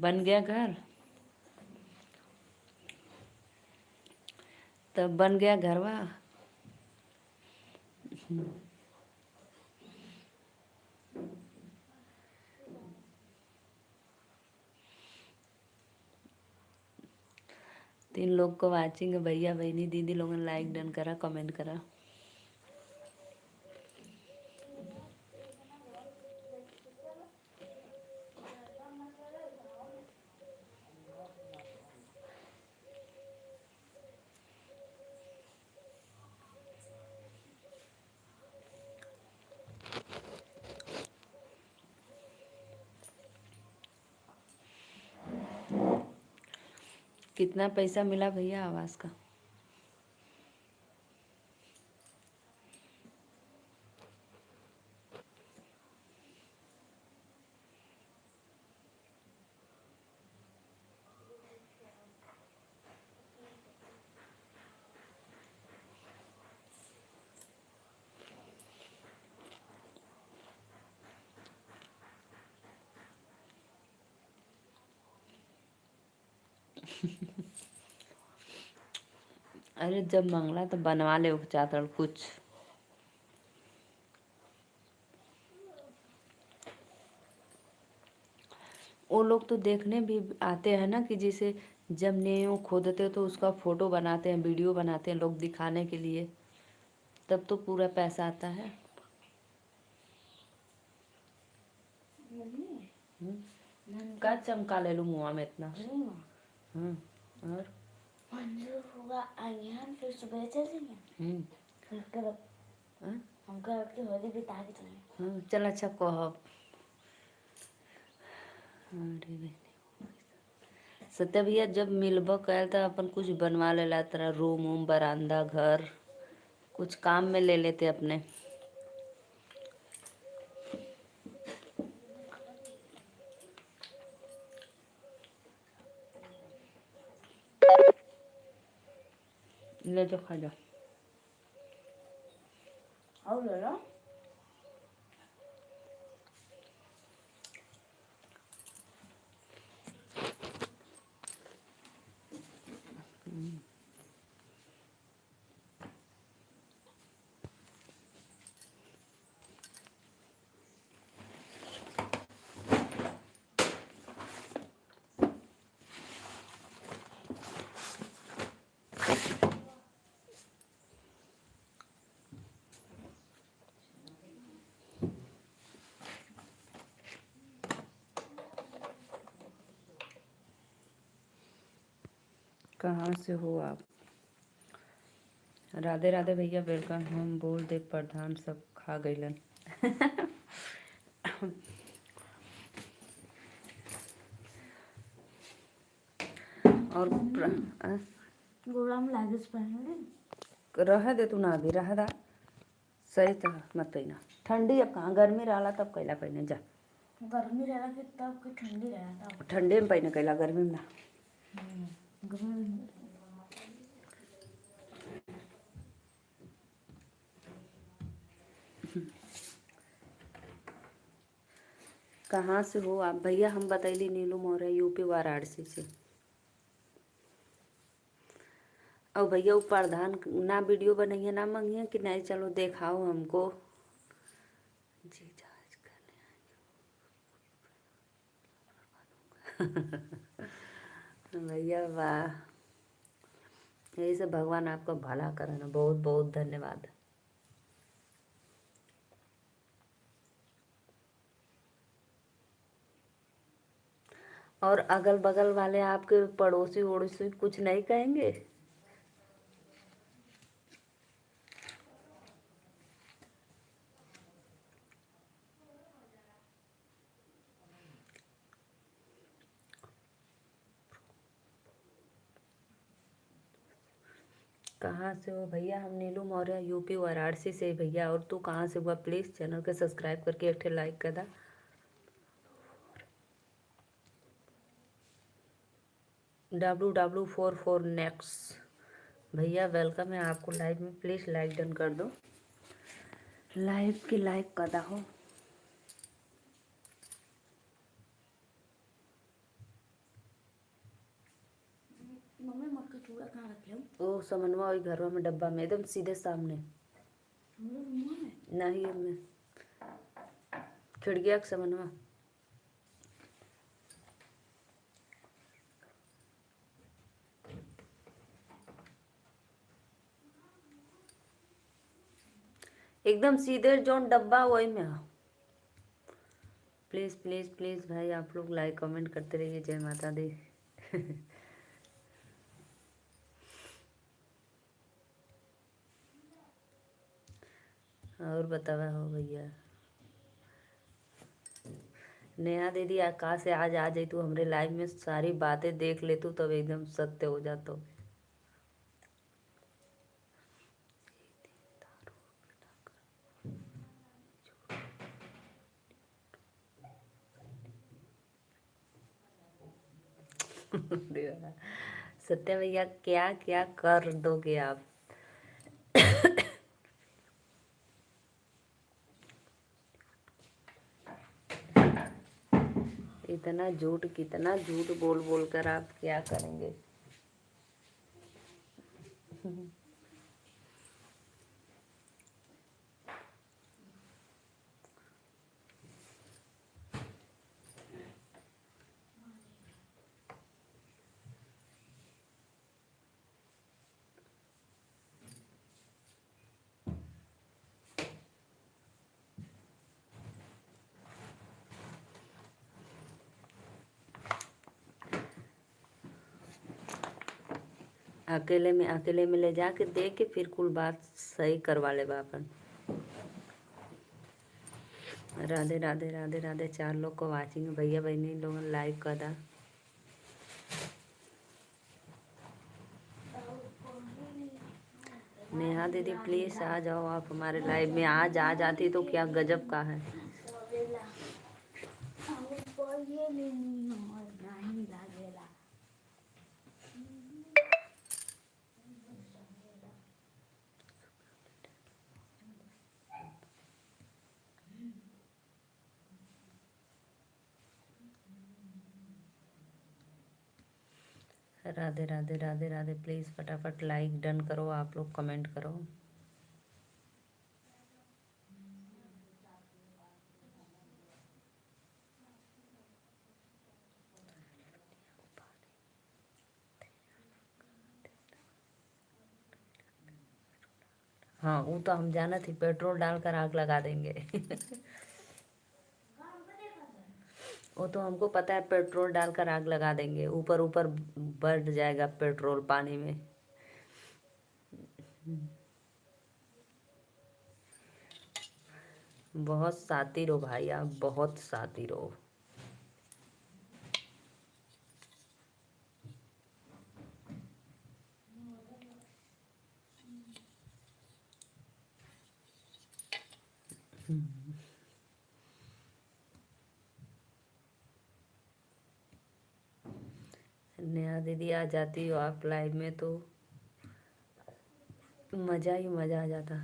बन गया घर, तब बन गया घरवा। 3 लोग को वाचिंग, भैया बहनी दीदी लोगों ने लाइक डन करा, कमेंट करा। कितना पैसा मिला भैया आवाज़ का? अरे जब मंगला तो बनवा ले चादर कुछ। वो लोग तो देखने भी आते हैं ना कि जैसे जब नींव खोदते हो तो उसका फोटो बनाते हैं, वीडियो बनाते हैं लोग दिखाने के लिए, तब तो पूरा पैसा आता है। का चमका ले लू मुँह में इतना। और फिर सुबह चलेंगे। हमको होली बिता के चलेंगे। चल अच्छा कह। अरे सत्या भैया जब मिलबो कैल तो अपन कुछ बनवा लेला, तरह रूम वूम बरामदा घर कुछ काम में ले लेते अपने। ले जो खा जा। और ले लो। कहाँ से हो आप? राधे राधे भैया, वेलकम। हम बोल दे प्रधान सब खा गईलन। और गोड़ा में लागस पहन रह दे, तू ना भी रह दा, सही तरह मत पहना। ठंडी अब कहाँ, गर्मी रहला तब कैला पहने जा। गर्मी रहला कि तब कि ठंडी रहला तब। ठंडे में पहने कैला, गर्मी में ना। गर्मी कहाँ से हो आप भैया? हम बतैली नीलू मौर्य, यूपी वाराणसी से। और भैया वो प्रधान ना वीडियो बनाइए ना मंगिए कि नहीं, चलो दिखाओ हमको जी, जांच करने भैया वाह, यही सब भगवान आपका भला करना, बहुत बहुत धन्यवाद। और अगल बगल वाले आपके पड़ोसी ओड़ोसी कुछ नहीं कहेंगे? कहाँ से हो भैया? हम नीलू मौर्य, यूपी वाराणसी से भैया। और तू कहाँ से हुआ? प्लीज़ चैनल के सब्सक्राइब करके एक लाइक कर दा। WW44 नेक्स्ट भैया वेलकम है आपको लाइव में, प्लीज़ लाइक डन कर दो, लाइव की लाइक कर दा हो। मम्मी मक्का चूड़ा कहाँ रखे हो? ओ समनवा वही घरवा में डब्बा में, एकदम सीधे सामने। नहीं में खिड़किया के समनवा। एकदम सीधे जोन डब्बा वही में हो। प्लीज़ प्लीज़ प्लीज़ भाई आप लोग लाइक कमेंट करते रहिए। जय माता दी। और बतावा हो भैया। नेहा दीदी आकाश से आज आ जाई तू हमरे लाइव में, सारी बातें देख ले तू, तब एकदम सत्य हो जातो। सत्य भैया क्या क्या कर दोगे आप? इतना झूठ, कितना झूठ बोल बोल कर आप क्या करेंगे? अकेले में ले जाके दे के फिर कुल बात सही करवा ले बापन। राधे राधे राधे राधे। 4 लोग को वाचिंग भैया बहनी लोग लाइक कर दा। नेहा दीदी प्लीज आ जाओ आप हमारे लाइव में, आज आ जाती तो क्या गजब का है। राधे राधे राधे राधे। प्लीज़ फटाफट लाइक डन करो, आप लोग कमेंट करो। हाँ वो तो हम जाना थी, पेट्रोल डालकर आग लगा देंगे। वो तो हमको पता है, पेट्रोल डालकर आग लगा देंगे, ऊपर ऊपर बढ़ जाएगा पेट्रोल पानी में। बहुत शातिर हो भाई आप, बहुत शातिर हो। नेहा दीदी आ जाती हो आप लाइव में तो मज़ा ही मज़ा आ जाता।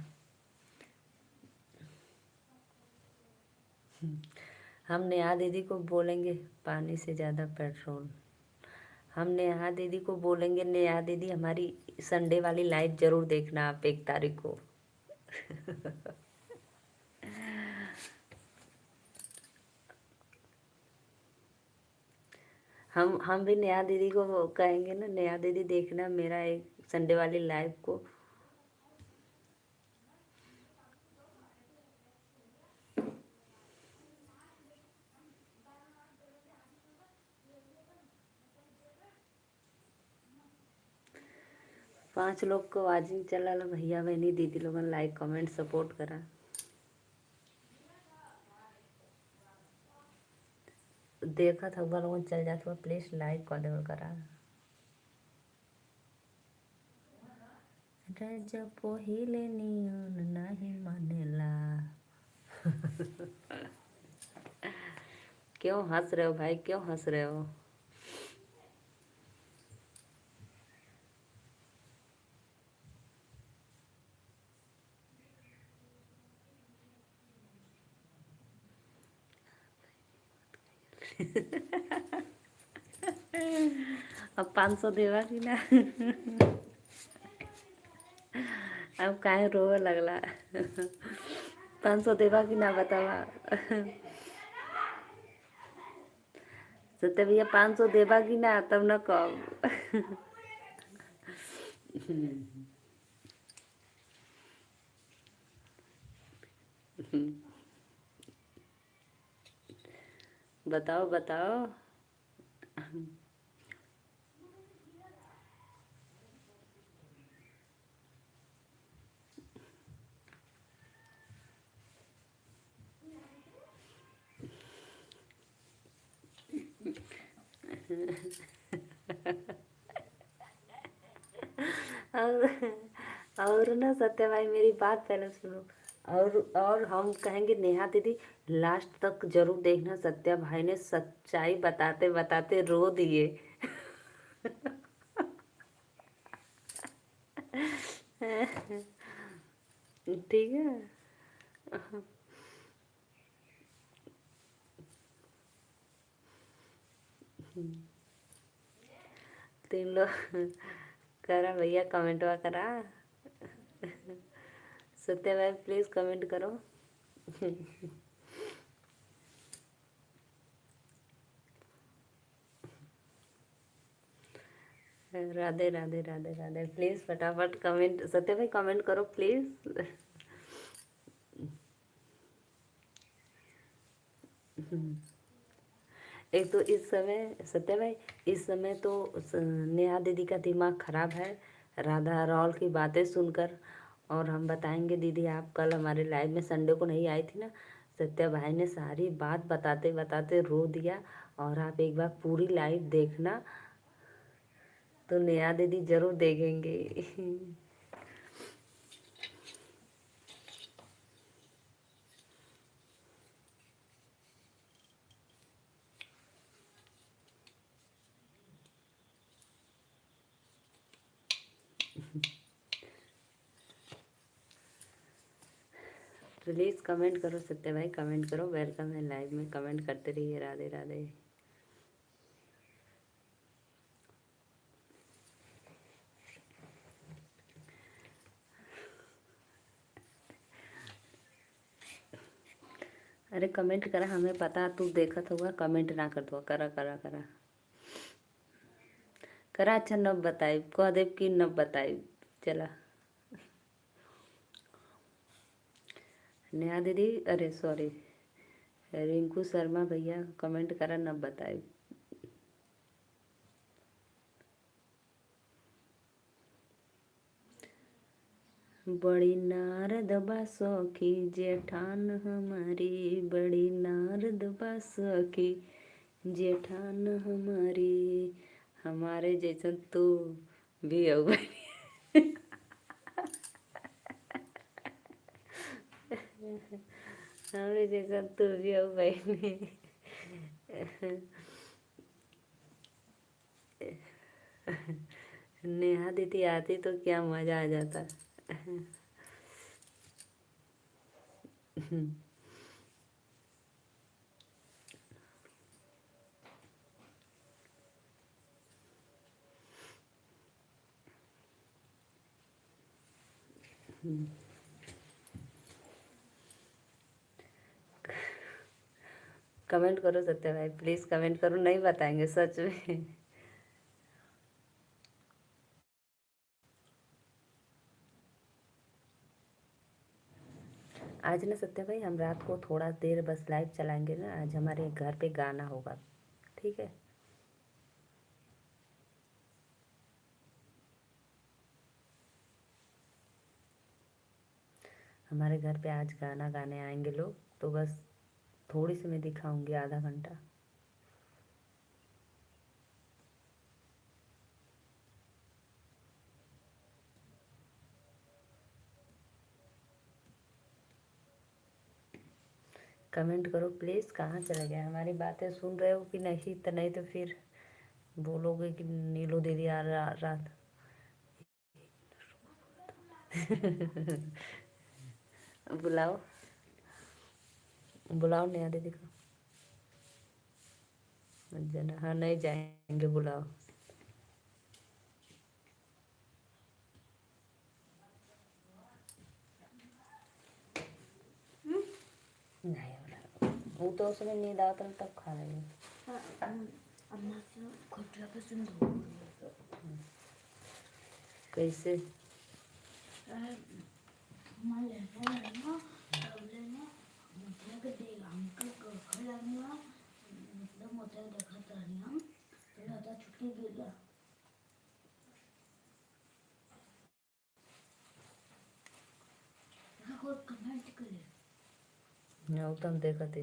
हम नेहा दीदी को बोलेंगे पानी से ज़्यादा पेट्रोल। हम नेहा दीदी को बोलेंगे, नेहा दीदी हमारी संडे वाली लाइव ज़रूर देखना आप 1 तारीख को। हम भी नेहा दीदी को वो कहेंगे ना, नेहा दीदी देखना मेरा एक संडे वाली लाइव को। पांच लोग को वाजिंग चला लो भैया बहनी दीदी लोगन लाइक कमेंट सपोर्ट करा। देखा था लोगन चल जाता, प्लीज लाइक कर देवल करा। जब पहिले नियन नहीं मानेला। क्यों हंस रहे हो भाई, क्यों हंस रहे हो? अब 500 देवा कि ना। अब काहे रोवे लगला। 500 देवा कि ना बतावा। सत्य भैया 500 देवा कि ना, तब न कब। बताओ बताओ। और ना सत्य भाई मेरी बात पहले सुनो। और हम कहेंगे नेहा दीदी लास्ट तक जरूर देखना, सत्या भाई ने सच्चाई बताते बताते रो दिए। ठीक है। 3 लोग करा भैया, कमेंट वा करा। सत्य भाई प्लीज कमेंट करो। राधे राधे राधे राधे। प्लीज फटाफट कमेंट, सत्य भाई कमेंट करो प्लीज। एक तो इस समय सत्य भाई, इस समय तो नेहा दीदी का दिमाग खराब है राधा रॉल की बातें सुनकर। और हम बताएंगे दीदी, आप कल हमारे लाइव में संडे को नहीं आई थी ना, सत्या भाई ने सारी बात बताते बताते रो दिया। और आप एक बार पूरी लाइव देखना तो नेहा दीदी जरूर देखेंगे। प्लीज़ कमेंट करो सत्य भाई, कमेंट करो। वेलकम है लाइव में, कमेंट करते रहिए। राधे राधे। अरे कमेंट करा, हमें पता तू देखत होगा, कमेंट ना कर दो, करा करा करा करा। अच्छा नब बताई कह देव कि नब बताई। चला नेहा दीदी, अरे सॉरी रिंकू शर्मा भैया कमेंट करा नब बताई। बड़ी नारद बा सखी जेठान हमारी, बड़ी नारद बा सखी जेठान हमारी, हमारे जैसन तू भी हो गई। हमारे जैसन तू भी हो बहनी। नेहा दीदी आती तो क्या मजा आ जाता। कमेंट करो सत्य भाई, प्लीज कमेंट करो, नहीं बताएंगे सच में। आज ना सत्य भाई हम रात को थोड़ा देर बस लाइव चलाएंगे ना, आज हमारे घर पे गाना होगा, ठीक है। हमारे घर पे आज गाना गाने आएंगे लोग, तो बस थोड़ी सी मैं दिखाऊंगी, आधा घंटा। कमेंट करो प्लीज़, कहाँ चले गए, हमारी बातें सुन रहे हो कि नहीं, तो नहीं तो फिर बोलोगे कि नीलू दीदी आ रात। बुलाओ बुलाओ नेहा दीदी को। जना हाँ नहीं जाएंगे, बुलाओ। नहीं बुलाओ, वो तो उसमें नींद आता तब खा लेंगे। कैसे वो तो हम देखा थे।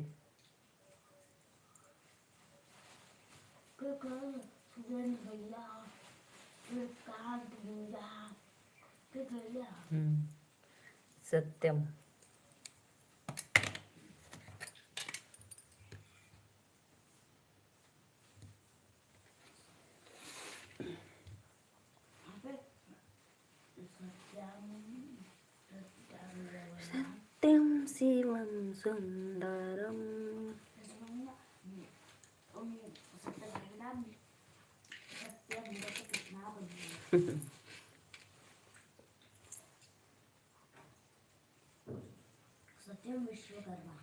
सत्यम सत्यम शिवम सुंदरम। सत्यम विश्वकर्मा।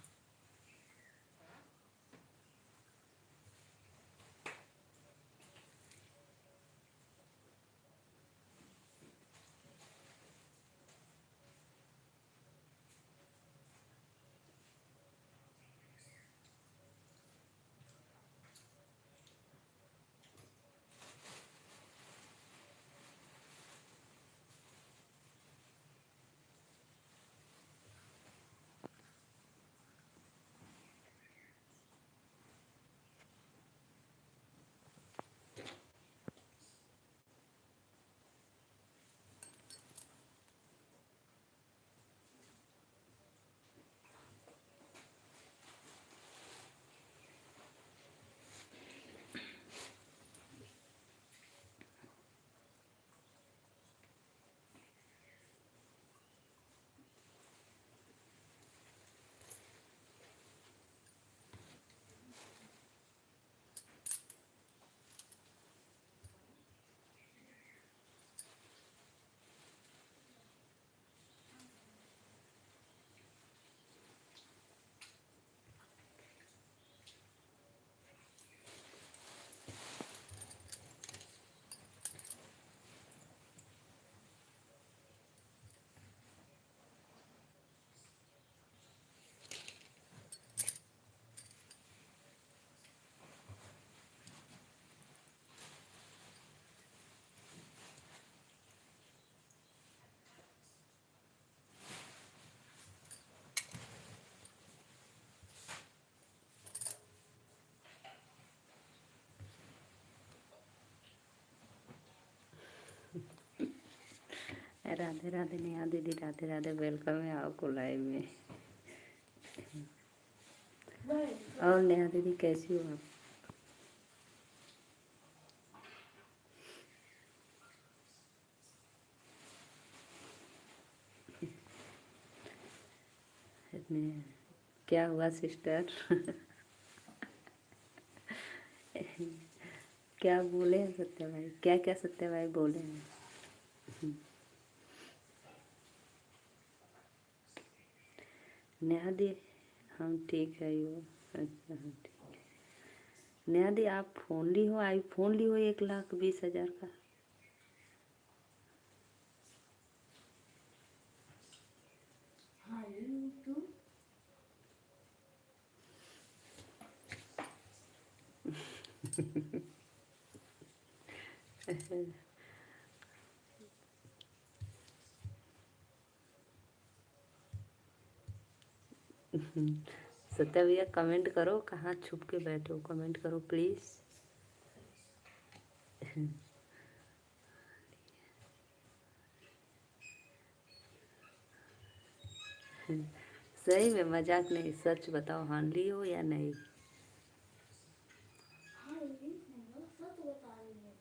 राधे राधे नेहा दीदी, राधे राधे, वेलकम है आपको लाइव में। और नेहा दीदी कैसी हो आप? क्या हुआ सिस्टर? क्या बोले हैं सत्य भाई? क्या क्या सत्य भाई बोले हैं? नेहा दी हम ठीक है यो। अच्छा हम ठीक है। नेहा दी आप फोन ली हो, आईफोन ली हो 1,20,000 का? हाँ तू सत्या भैया कमेंट करो, कहाँ छुप के बैठे हो? कमेंट करो प्लीज़। सही में मजाक नहीं, सच बताओ, हाँ ली हो या नहीं? हाँ ये सच बता रही है।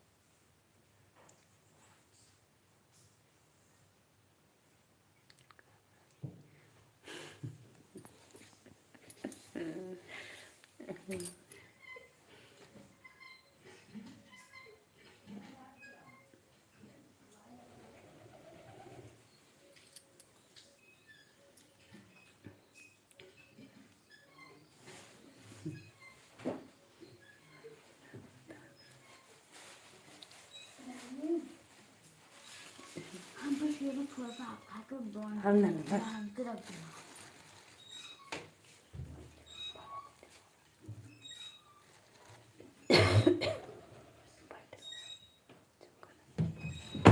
हम बस ये भी थोड़ा सा आप खा कर हम ना बांध के रख देना।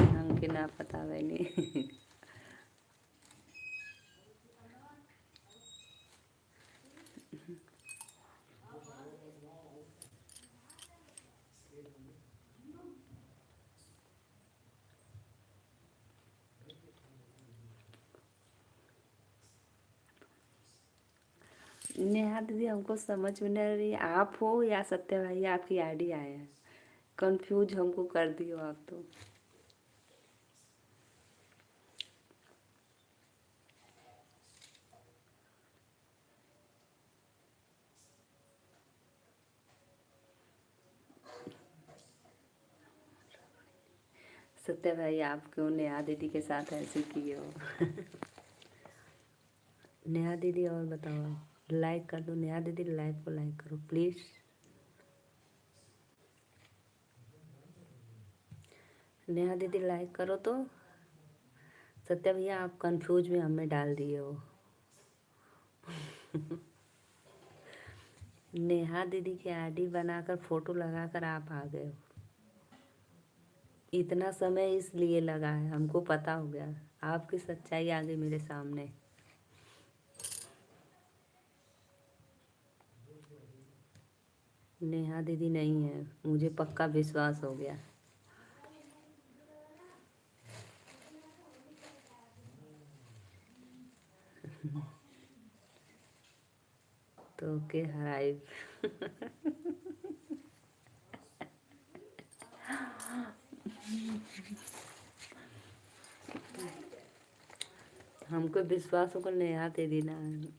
हमके ना पता नहीं। नेहा दीदी हमको समझ में नहीं आ रही, आप हो या सत्य भाई आपकी आईडी आया है? कंफ्यूज हमको कर दियो आप तो। सत्य भाई आप क्यों नेहा दीदी के साथ ऐसे किए हो? नेहा दीदी और बताओ, लाइक कर दो नेहा दीदी, लाइव को लाइक करो प्लीज। नेहा दीदी लाइक करो तो। सत्या भैया आप कंफ्यूज में हमें डाल दिए हो। नेहा दीदी की आईडी बनाकर फोटो लगाकर आप आ गए हो। इतना समय इसलिए लगा है, हमको पता हो गया, आपकी सच्चाई आ गई मेरे सामने। नेहा दीदी नहीं है, मुझे पक्का विश्वास हो गया। तो के हराई। हमको विश्वास होकर नेहा दीदी ना है।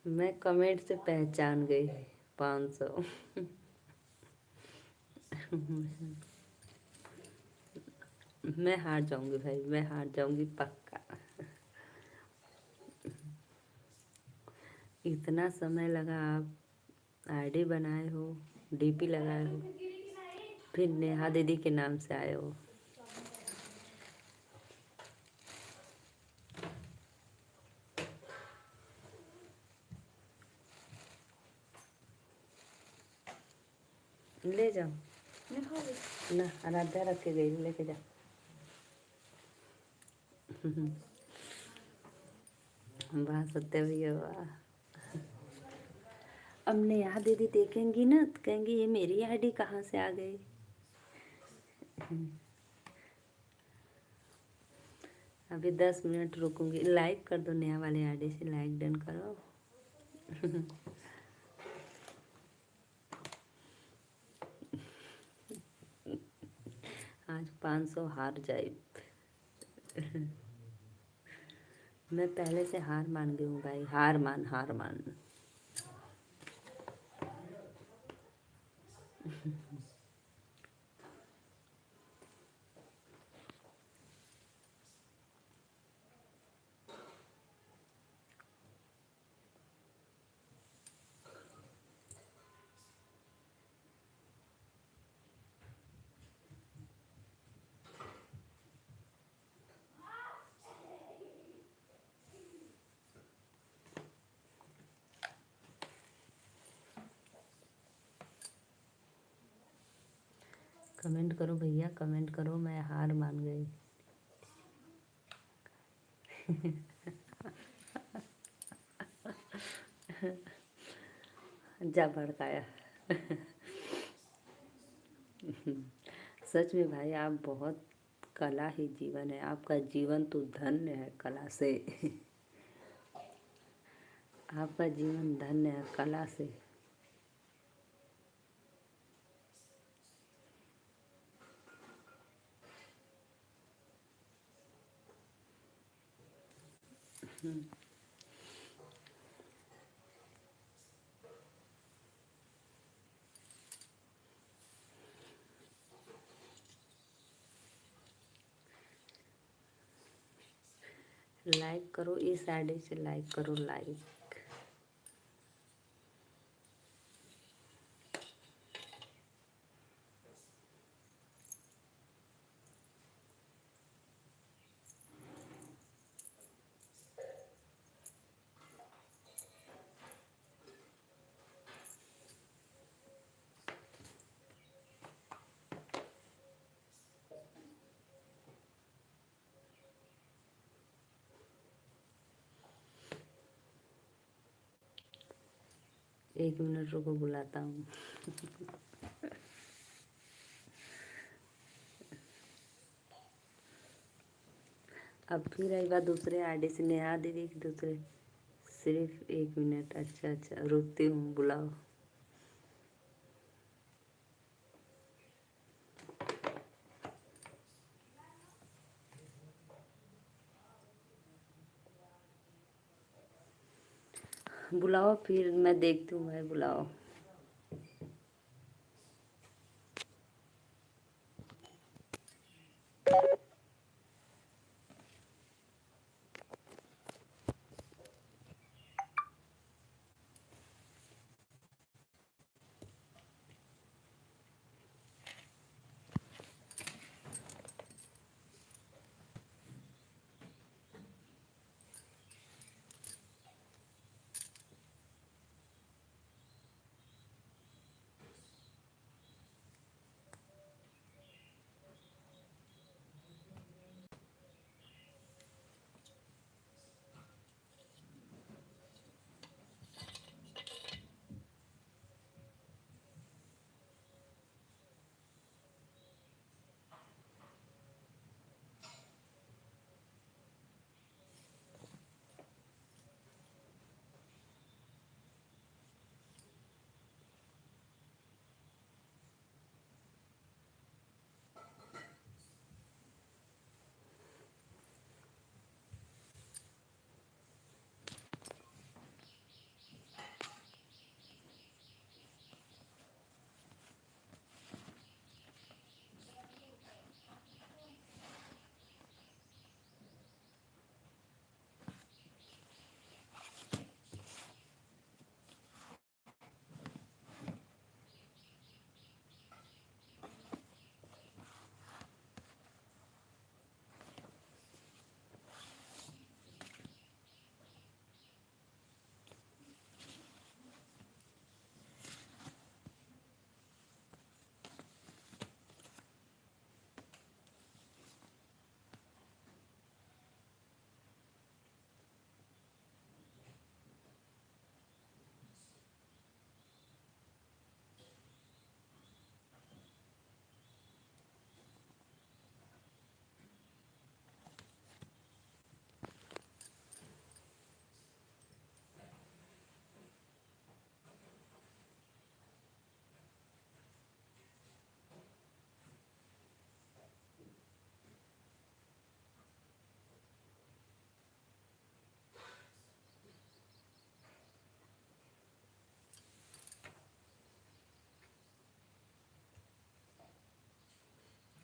मैं कमेंट से पहचान गई 500। मैं हार जाऊंगी भाई, मैं हार जाऊंगी पक्का। इतना समय लगा, आप आईडी बनाए हो, डीपी लगाए हो, फिर नेहा दीदी के नाम से आए हो। ले जाओ ना, आराध्या रख के गई, लेके जा। वाह सत्य भैया वाह। अब नेहा दीदी देखेंगी ना तो कहेंगी ये मेरी आईडी कहाँ से आ गई। अभी 10 मिनट रुकूंगी। लाइक कर दो, नेहा वाले आईडी से लाइक डन करो। आज 500 हार जाए। मैं पहले से हार मान गई हूँ भाई, हार मान हार मान। कमेंट करो भैया, कमेंट करो, मैं हार मान गई। जा भड़काया। सच में भाई, आप बहुत, कला ही जीवन है आपका, जीवन तो धन्य है कला से। आपका जीवन धन्य है कला से। लाइक करो, इस आईडी से लाइक करो, लाइक। एक मिनट रुको, बुलाता हूँ। अब फिर एक बार दूसरे आईडी से, नेहा दीदी की दूसरे। सिर्फ 1 मिनट। अच्छा अच्छा, रुकती हूँ, बुलाओ। बुलाओ, फिर मैं देखती हूँ भाई, बुलाओ।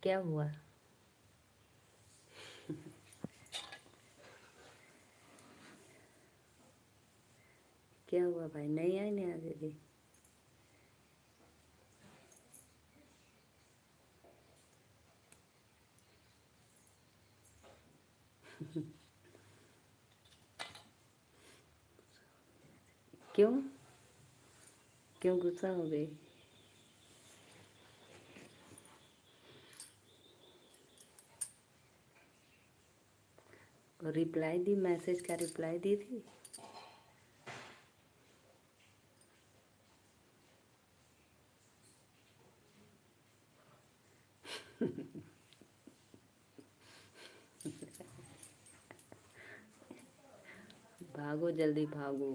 क्या हुआ? क्या हुआ भाई, नहीं आई नेहा दीदी? क्यों? क्यों गुस्सा हो गई? और रिप्लाई दी, मैसेज का रिप्लाई दी थी? भागो जल्दी भागो।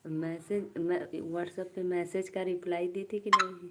मैसेज, मैं व्हाट्सएप पे मैसेज का रिप्लाई दी थी कि नहीं?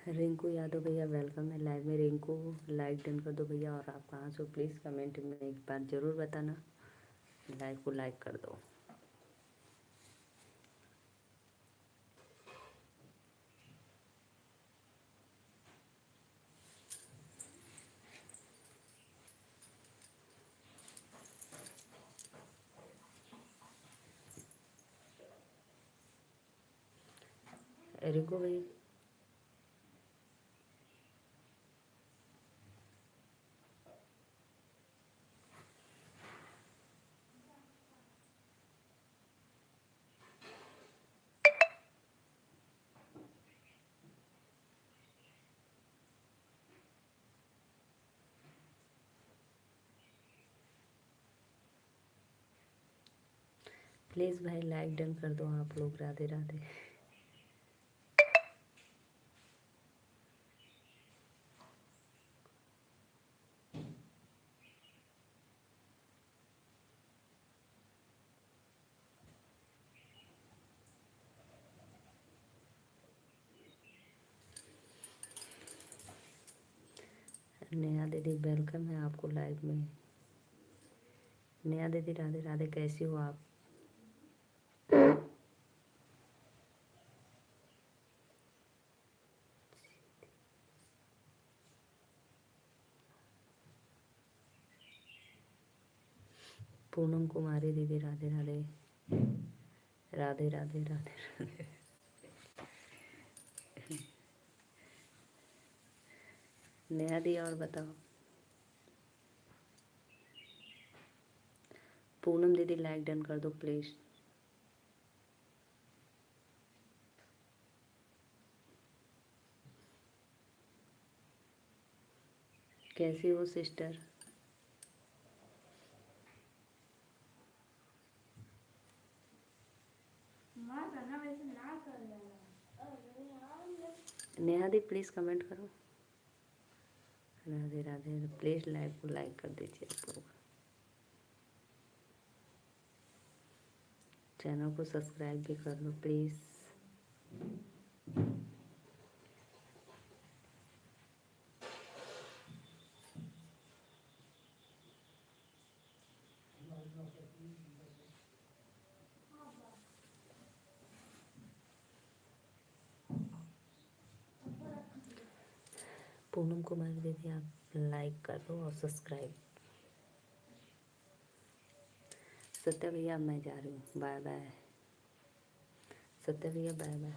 रिंकू यादव भैया वेलकम है लाइव में। रिंकू लाइक डन कर दो भैया। और आप कहाँ से हो प्लीज़ कमेंट में एक बार ज़रूर बताना। लाइव को लाइक कर दो। रिंकू भैया प्लीज़ भाई लाइक डन कर दो आप लोग। राधे राधे। नेहा दीदी वेलकम है आपको लाइव में। नेहा दीदी राधे राधे, कैसी हो आप? पूनम कुमारी दीदी राधे राधे। राधे राधे राधे राधे। नेहा दी और बताओ। पूनम दीदी लाइक डन कर दो प्लीज़। कैसी हो sister? Neha the please comment करो। राधे राधे। प्लीज़ लाइव को लाइक कर दीजिए आप लोग। चैनल को सब्सक्राइब भी कर लो प्लीज़। पूनम कुमारी दीदी आप लाइक कर दो और सब्सक्राइब। सत्या भैया मैं जा रही हूँ, बाय बाय। सत्या भैया बाय बाय।